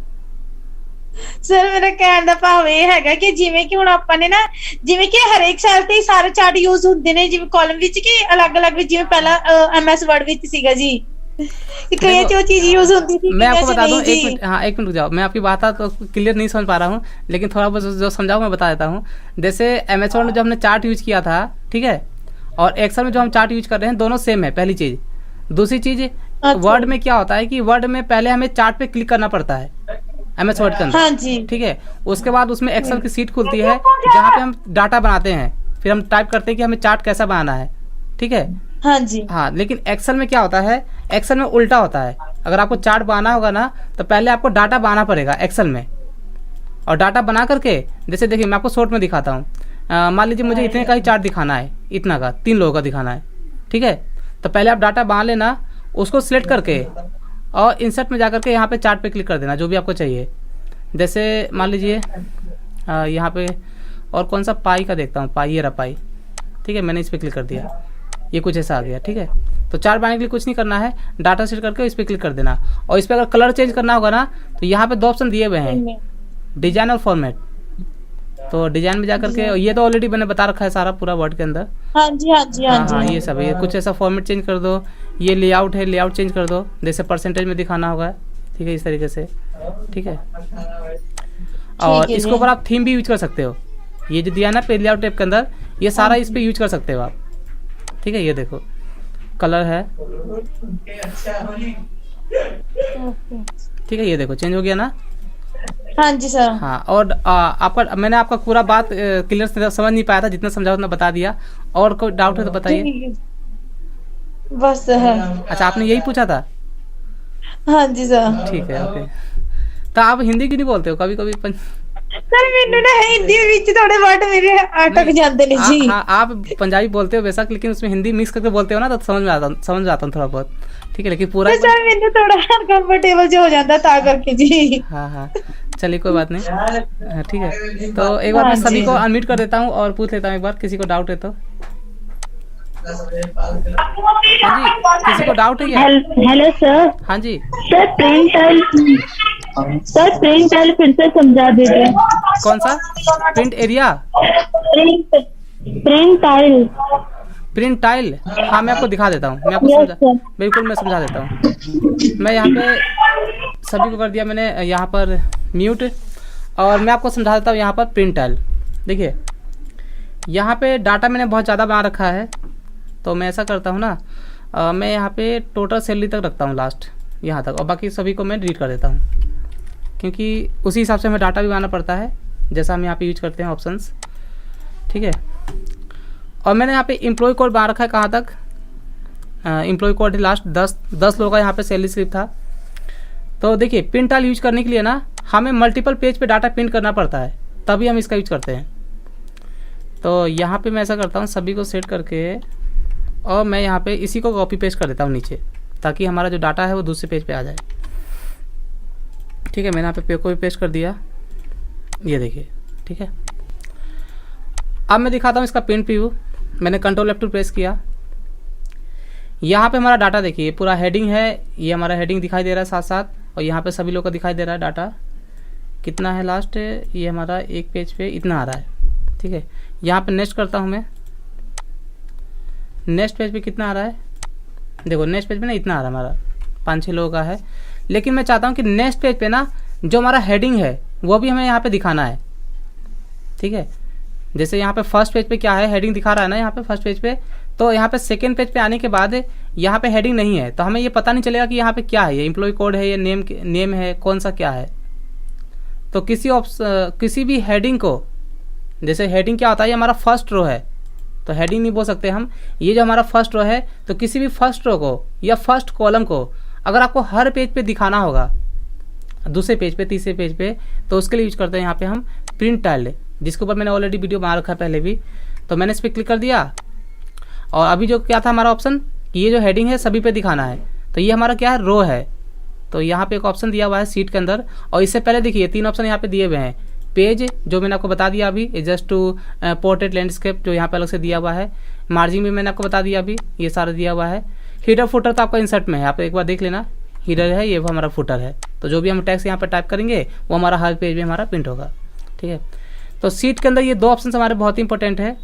E: ਸਰ ਮੇਰਾ ਕਹਿਣ ਦਾ ਭਾਵ ਇਹ ਹੈਗਾ ਕਿ ਜਿਵੇਂ ਕਿ ਹੁਣ ਆਪਾਂ ਨੇ ਨਾ, ਜਿਵੇਂ ਕਿ ਹਰੇਕ ਸੈਲ ਤੇ ਸਾਰੇ ਚਾਰਟ ਯੂਜ਼ ਹੁੰਦੇ ਨੇ, ਜਿਵੇਂ ਕਾਲਮ ਵਿੱਚ ਕਿ ਅਲੱਗ-ਅਲੱਗ ਵਿੱਚ, ਜਿਵੇਂ ਪਹਿਲਾਂ MS वर्ड ਵਿੱਚ ਸੀਗਾ ਜੀ कि कई जो चीज यूज होती थी
A: मैं आपको
E: वैसे
A: बता दूं,
E: नहीं
A: एक
E: जी।
A: मिनट, हाँ एक मिनट रुक जाओ, मैं आपकी बात तो क्लियर नहीं समझ पा रहा हूँ, लेकिन थोड़ा बहुत जो समझाऊँ मैं बता देता हूँ। जैसे MS वर्ड में जो हमने चार्ट यूज किया था, ठीक है, और एक्सेल में जो हम चार्ट यूज कर रहे हैं, दोनों सेम है, पहली चीज। दूसरी चीज, वर्ड में क्या होता है कि वर्ड में पहले हमें चार्ट पे क्लिक करना पड़ता है MS वर्ड के अंदर।
E: हाँ जी।
A: ठीक है, उसके बाद उसमें एक्सेल की सीट खुलती है जहाँ पे हम डाटा बनाते हैं, फिर हम टाइप करते हैं कि हमें चार्ट कैसा बनाना है। ठीक है,
E: हाँ जी।
A: हाँ, लेकिन एक्सेल में क्या होता है, एक्सेल में उल्टा होता है। अगर आपको चार्ट बनाना होगा ना, तो पहले आपको डाटा बनाना पड़ेगा एक्सेल में, और डाटा बना करके, जैसे देखिए मैं आपको शॉर्ट में दिखाता हूँ। मान लीजिए मुझे इतने का ही चार्ट दिखाना है, इतना का 3 लोगों का दिखाना है। ठीक है, तो पहले आप डाटा बना लेना, उसको सिलेक्ट करके और इंसर्ट में जा करके यहाँ पे चार्ट पे क्लिक कर देना जो भी आपको चाहिए। जैसे मान लीजिए यहाँ पे और कौन सा पाई का देखता हूँ, पाई, ये रहा पाई। ठीक है, मैंने इस पर क्लिक कर दिया, ये कुछ ऐसा आ गया। ठीक है, तो चार्ट बनाने के लिए कुछ नहीं करना है, डाटा सेट करके इस पर क्लिक कर देना। और इस पर अगर कलर चेंज करना होगा ना, तो यहाँ पे 2 ऑप्शन दिए हुए हैं, डिजाइन और फॉर्मेट। तो डिजाइन में जाकर के, ये तो ऑलरेडी मैंने बता रखा है सारा पूरा वर्ड के अंदर।
E: हाँ जी, हाँ जी, हाँ
A: हाँ,
E: जी।
A: ये सब, ये कुछ ऐसा फॉर्मेट चेंज कर दो। ये लेआउट है, लेआउट चेंज कर दो, जैसे परसेंटेज में दिखाना होगा। ठीक है, इस तरीके से। ठीक है, और
E: है
A: इसके
E: जी।
A: ऊपर आप थीम भी यूज कर सकते हो। ये जो दिया ना पेज लेआउट टैब के अंदर, ये सारा इस पे यूज कर सकते हो आप। ठीक है, ये देखो कलर है। ठीक है, ये देखो चेंज हो गया ना।
E: हाँ जी सर।
A: हाँ, और आपका, मैंने आपका पूरा बात क्लियर से समझ नहीं पाया था, जितना समझा उतना बता दिया। और कोई डाउट है तो बताइए।
E: बस है।
A: अच्छा, आपने यही पूछा था।
E: हाँ जी सर।
A: ठीक है, ओके। तो आप हिंदी क्यों नहीं बोलते हो कभी कभी
E: सर मैंने ना हिंदी ਵਿੱਚ थोड़े वर्ड मेरे अटक जाते हैं जी।
A: हाँ, आप पंजाबी बोलते हो बेशक, लेकिन उसमें हिंदी मिक्स करके बोलते हो ना, तो समझ में आता हूँ थोड़ा बहुत। ठीक है, लेकिन पूरा
E: सर मैंने थोड़ा अनकंफर्टेबल जो हो जाता ता करके जी।
A: हाँ हाँ, चलिए कोई बात नहीं। हाँ, ठीक है, तो एक बार मैं सभी को अनम्यूट कर देता हूँ और पूछ लेता हूँ एक बार, किसी को डाउट है तो। हाँ जी, किसी को डाउट है क्या?
F: Hello sir.
A: हाँ जी
F: sir print tile, sir print tile फिर से समझा दीजिए।
A: कौन सा print area?
F: Print tile.
A: Print tile, हाँ मैं आपको दिखा देता हूँ, मैं आपको
F: Yes,
A: समझा,
F: sir.
A: बिल्कुल मैं समझा देता हूँ। मैं यहाँ पे सभी को कर दिया मैंने यहाँ पर म्यूट, और मैं आपको समझा देता हूँ यहाँ पर प्रिंट टाइल। देखिए यहाँ पे डाटा मैंने बहुत ज़्यादा बना रखा है, तो मैं ऐसा करता हूँ ना, मैं यहाँ पे टोटल सैलरी तक रखता हूँ लास्ट यहाँ तक, और बाकी सभी को मैं डिलीट कर देता हूँ, क्योंकि उसी हिसाब से हमें डाटा भी बनाना पड़ता है जैसा हम यहाँ पे यूज करते हैं ऑप्शंस। ठीक है, और मैंने यहाँ पे एम्प्लॉय कोड बना रखा है, कहाँ तक एम्प्लॉय कोड लास्ट 10 लोगों का यहाँ पे सैलरी स्लिप था। तो देखिए प्रिंट टाइल यूज करने के लिए ना हमें मल्टीपल पेज पे डाटा प्रिंट करना पड़ता है, तभी हम इसका यूज करते हैं। तो यहाँ पे मैं ऐसा करता हूँ, सभी को सेट करके, और मैं यहाँ पे इसी को कॉपी पेस्ट कर देता हूँ नीचे, ताकि हमारा जो डाटा है वो दूसरे पेज पे आ जाए। ठीक है, मैंने यहाँ पे कॉपी पेस्ट कर दिया, ये देखिए। ठीक है, अब मैं दिखाता हूँ इसका प्रिंट प्रीव्यू। मैंने कंट्रोल F2 प्रेस किया, यहाँ पे हमारा डाटा देखिए पूरा हेडिंग है, ये हमारा हेडिंग दिखाई दे रहा है साथ साथ, और यहाँ पे सभी लोग का दिखाई दे रहा है डाटा कितना है लास्ट, ये हमारा एक पेज पे इतना आ रहा है। ठीक है, यहाँ पे नेक्स्ट करता हूँ मैं, नेक्स्ट पेज पे कितना आ रहा है, देखो नेक्स्ट पेज पे ना इतना आ रहा है हमारा, 5-6 लोगों का है। लेकिन मैं चाहता हूँ कि नेक्स्ट पेज पे ना जो हमारा हेडिंग है वो भी हमें यहाँ पे दिखाना है। ठीक है, जैसे यहाँ पे फर्स्ट पेज पे क्या है, हेडिंग दिखा रहा है ना यहाँ पे फर्स्ट पेज पे, तो यहाँ पे सेकेंड पेज पे आने के बाद यहाँ पे हेडिंग नहीं है, तो हमें ये पता नहीं चलेगा कि यहाँ पे क्या है, ये एम्प्लॉय कोड है, ये नेम है, कौन सा क्या है। तो किसी भी हेडिंग को, जैसे हेडिंग क्या होता है, ये हमारा फर्स्ट रो है, तो हेडिंग नहीं बोल सकते हम, ये जो हमारा फर्स्ट रो है, तो किसी भी फर्स्ट रो को या फर्स्ट कॉलम को अगर आपको हर पेज पे दिखाना होगा, दूसरे पेज पे, तीसरे पेज पे, तो उसके लिए यूज करते हैं यहाँ पे हम प्रिंट टाइल्ड, जिसके ऊपर मैंने ऑलरेडी वीडियो बना रखा है पहले भी। तो मैंने इस पर क्लिक कर दिया और अभी जो क्या था हमारा ऑप्शन कि ये जो हेडिंग है सभी पे दिखाना है, तो ये हमारा क्या है, रो है। तो यहाँ पे एक ऑप्शन दिया हुआ है सीट के अंदर, और इससे पहले देखिए 3 ऑप्शन यहाँ पे दिए हुए हैं। पेज जो मैंने आपको बता दिया अभी, एडजस्ट टू पोर्ट्रेट लैंडस्केप जो यहाँ पे अलग से दिया हुआ है। मार्जिन भी मैंने आपको बता दिया अभी, ये सारा दिया हुआ है। हीडर फुटर तो आपका इंसर्ट में है, आप एक बार देख लेना, हीडर है, ये हमारा फुटर है। तो जो भी हम टैक्स यहाँ पे टाइप करेंगे वो हमारा हर पेज में हमारा प्रिंट होगा, ठीक है। तो सीट के अंदर ये 2 ऑप्शन हमारे बहुत ही इंपॉर्टेंट है।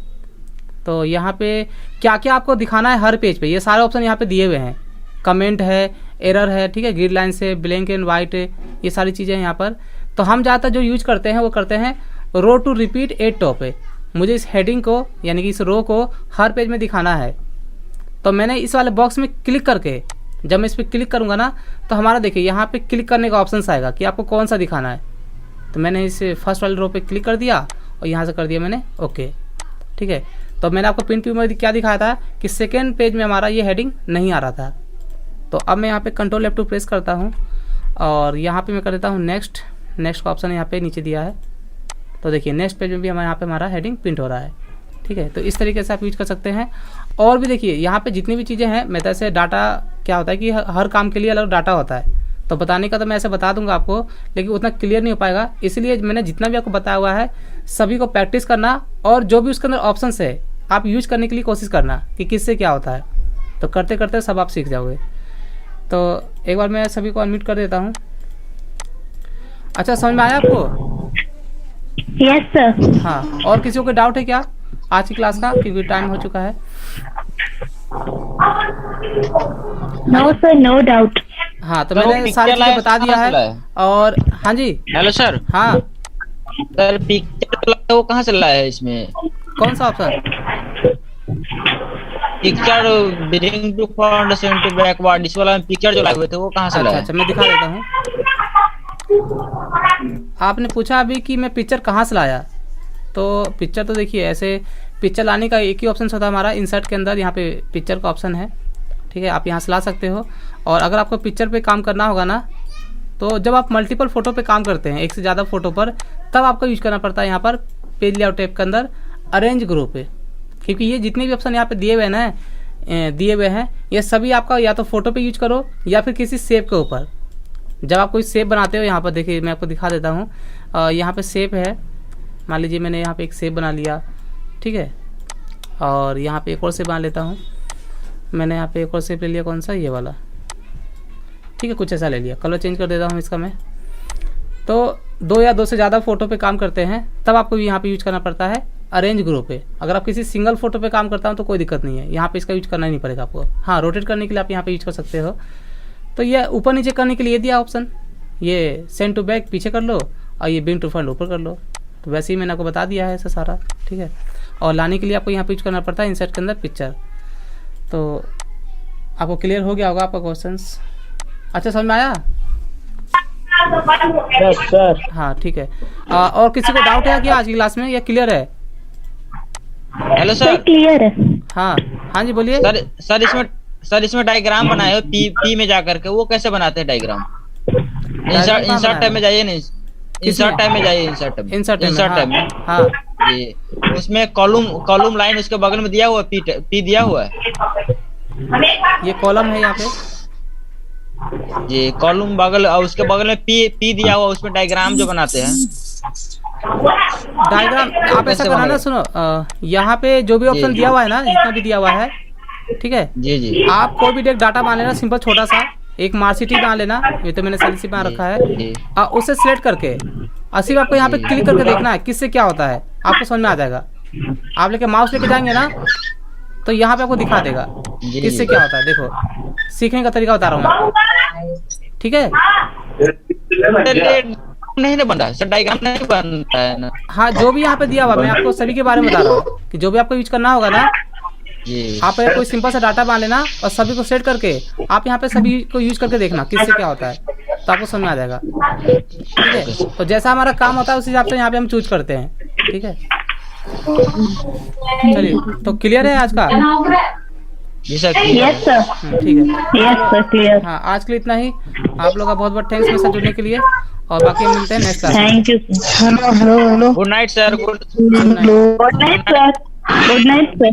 A: तो यहाँ पे क्या क्या आपको दिखाना है हर पेज पे, ये सारे ऑप्शन यहाँ पे दिए हुए हैं। कमेंट है, एरर है, ठीक है, ग्रिड लाइन से, ब्लैंक एंड वाइट, ये सारी चीज़ें हैं यहाँ पर। तो हम ज़्यादातर जो यूज करते हैं वो करते हैं रो टू रिपीट एट टॉप पे। मुझे इस हेडिंग को यानी कि इस रो को हर पेज में दिखाना है, तो मैंने इस वाले बॉक्स में क्लिक करके, जब मैं इस पर क्लिक करूँगा ना, तो हमारा देखिए यहाँ पे क्लिक करने का ऑप्शन आएगा कि आपको कौन सा दिखाना है। तो मैंने इस फर्स्ट वाले रो पे क्लिक कर दिया और यहाँ से कर दिया मैंने ओके, ठीक है। तो मैंने आपको प्रिंट व्यू में क्या दिखाया था कि सेकेंड पेज में हमारा ये हेडिंग नहीं आ रहा था। तो अब मैं यहाँ पे कंट्रोल F2 प्रेस करता हूँ और यहाँ पे मैं कर देता हूँ नेक्स्ट। नेक्स्ट का ऑप्शन यहाँ पे नीचे दिया है, तो देखिए नेक्स्ट पेज में भी हमारे यहाँ पे हमारा हेडिंग प्रिंट हो रहा है, ठीक है। तो इस तरीके से आप यूज कर सकते हैं। और भी देखिए यहाँ पे जितनी भी चीज़ें हैं, मैं ऐसे डाटा क्या होता है कि हर काम के लिए अलग डाटा होता है, तो बताने का तो मैं ऐसे बता दूंगा आपको, लेकिन उतना क्लियर नहीं हो पाएगा। इसलिए मैंने जितना भी आपको बताया हुआ है सभी को प्रैक्टिस करना, और जो भी उसके अंदर ऑप्शन है आप यूज करने के लिए कोशिश करना कि किससे क्या होता है। तो करते करते सब आप सीख जाओगे। तो एक बार मैं सभी को अनम्यूट कर देता हूँ। अच्छा, समझ में आया आपको?
F: Yes sir.
A: हाँ, और किसी को डाउट है क्या आज की क्लास का, क्योंकि टाइम हो चुका है?
F: No sir, no doubt.
A: हाँ, तो मैंने सारी चीजें बता दिया है। और हाँ जी,
D: हेलो सर।
A: हाँ
D: सर पिक्चर वो कहाँ से लाया है इसमें?
A: कौन सा option?
D: Picture bring to front send to backward, इस वाला में पिक्चर जो लाए हुए थे वो कहाँ से
A: अच्छा
D: लाया?
A: अच्छा, मैं दिखा देता हूँ। आपने पूछा अभी कि मैं पिक्चर कहाँ से लाया, तो पिक्चर तो देखिए ऐसे पिक्चर लाने का एक ही ऑप्शन होता है हमारा इंसर्ट के अंदर, यहाँ पे पिक्चर का ऑप्शन है, ठीक है। आप यहाँ से ला सकते हो। और अगर आपको पिक्चर पे काम करना होगा ना, तो जब आप मल्टीपल फोटो पे काम करते हैं, एक से ज़्यादा फोटो पर, तब आपको यूज करना पड़ता है यहाँ पर पेज लेआउट टैब के अंदर अरेंज ग्रुप पे, क्योंकि ये जितने भी ऑप्शन यहाँ पे दिए हुए हैं ये सभी आपका या तो फोटो पे यूज करो या फिर किसी शेप के ऊपर। जब आप कोई शेप बनाते हो, यहाँ पर देखिए मैं आपको दिखा देता हूँ, यहाँ पे शेप है, मान लीजिए मैंने यहाँ पे एक शेप बना लिया, ठीक है। और यहाँ पे एक और शेप बना लेता हूँ, मैंने यहाँ पे एक और शेप ले लिया, कौन सा, ये वाला, ठीक है, कुछ ऐसा ले लिया। कलर चेंज कर देता हूँ इसका मैं। तो 2 या 2 से ज़्यादा फोटो पे काम करते हैं तब आपको यहाँ पे यूज करना पड़ता है अरेंज ग्रुप पे। अगर आप किसी सिंगल फोटो पे काम करता हूँ तो कोई दिक्कत नहीं है, यहाँ पे इसका यूज करना ही नहीं पड़ेगा आपको। हाँ, रोटेट करने के लिए आप यहाँ पे यूज कर सकते हो। तो ये ऊपर नीचे करने के लिए दिया ऑप्शन, ये सेंड टू बैक पीछे कर लो और ये ब्रिंग टू फ्रंट ऊपर कर लो। तो वैसे ही मैंने आपको बता दिया है ऐसा सारा, ठीक है। और लाने के लिए आपको यहाँ पे यूज करना पड़ता है इंसर्ट के अंदर पिक्चर। तो आपको क्लियर हो गया होगा आपका क्वेश्चन? अच्छा, समझ में आया?
F: Yes sir.
A: हाँ, ठीक है। और किसी को डाउट है क्या आज की क्लास में, या क्लियर है?
D: Hello
F: sir
D: sir.
F: क्लियर है।
A: हाँ हाँ जी, बोलिए।
D: सर इसमें डायग्राम बनाए हो पी में जाकर के, वो कैसे बनाते हैं डायग्राम? इंसर्ट टैब में जाइए ना, इंसर्ट टैब में जाइए, इंसर्ट टैब में।
A: हाँ,
D: ये उसमें कॉलम लाइन उसके बगल में दिया हुआ है, पी दिया हुआ है,
A: ये कॉलम है यहाँ पे,
D: ये कॉलम बगल, और उसके बगल में पी दिया हुआ, उसमें डायग्राम जो बनाते हैं।
A: डायग्राम आप ऐसा बनाना, सुनो, यहाँ पे जो भी ऑप्शन दिया हुआ है ना, जितना भी दिया हुआ है, ठीक है,
D: जी जी,
A: आप कोई भी एक डाटा मान लेना, सिंपल छोटा सा एक मार्कशीट बना लेना, ये तो मैंने सेल शीट बना रखा है, उसे सिलेक्ट करके सिर्फ आपको यहाँ पे क्लिक करके देखना है किससे क्या होता है, आपको समझ में आ जाएगा। आप लेके माउस लेके जाएंगे ना, तो यहाँ पे आपको दिखा देगा किससे क्या होता है। देखो, सीखने का तरीका बता रहा हूँ आपको, ठीक है।
D: नहीं बन रहा सर, डायग्राम नहीं बनता है ना।
A: हाँ, जो भी यहाँ पे दिया हुआ, मैं आपको सभी के बारे में बता रहा हूँ कि जो भी आपको यूज करना होगा ना, आप कोई सिंपल सा डाटा मान लेना और सभी को सेट करके आप यहाँ पे सभी को यूज करके देखना किससे क्या होता है, तो आपको समझ में आ जाएगा, ठीक है। तो जैसा हमारा काम होता है उस हिसाब से यहाँ पे हम चूज करते हैं, ठीक है। चलिए, तो क्लियर है आज का?
D: जी सर क्लियर
F: यस सर
A: ठीक है।
F: यस सर क्लियर
A: हाँ, आज के लिए इतना ही। आप लोग का बहुत बहुत थैंक्स मेरे साथ जुड़ने के लिए, और बाकी हम मिलते हैं नेक्स्ट क्लास में।
F: Thank you
C: hello hello hello
D: good night sir good
F: good night sir good night sir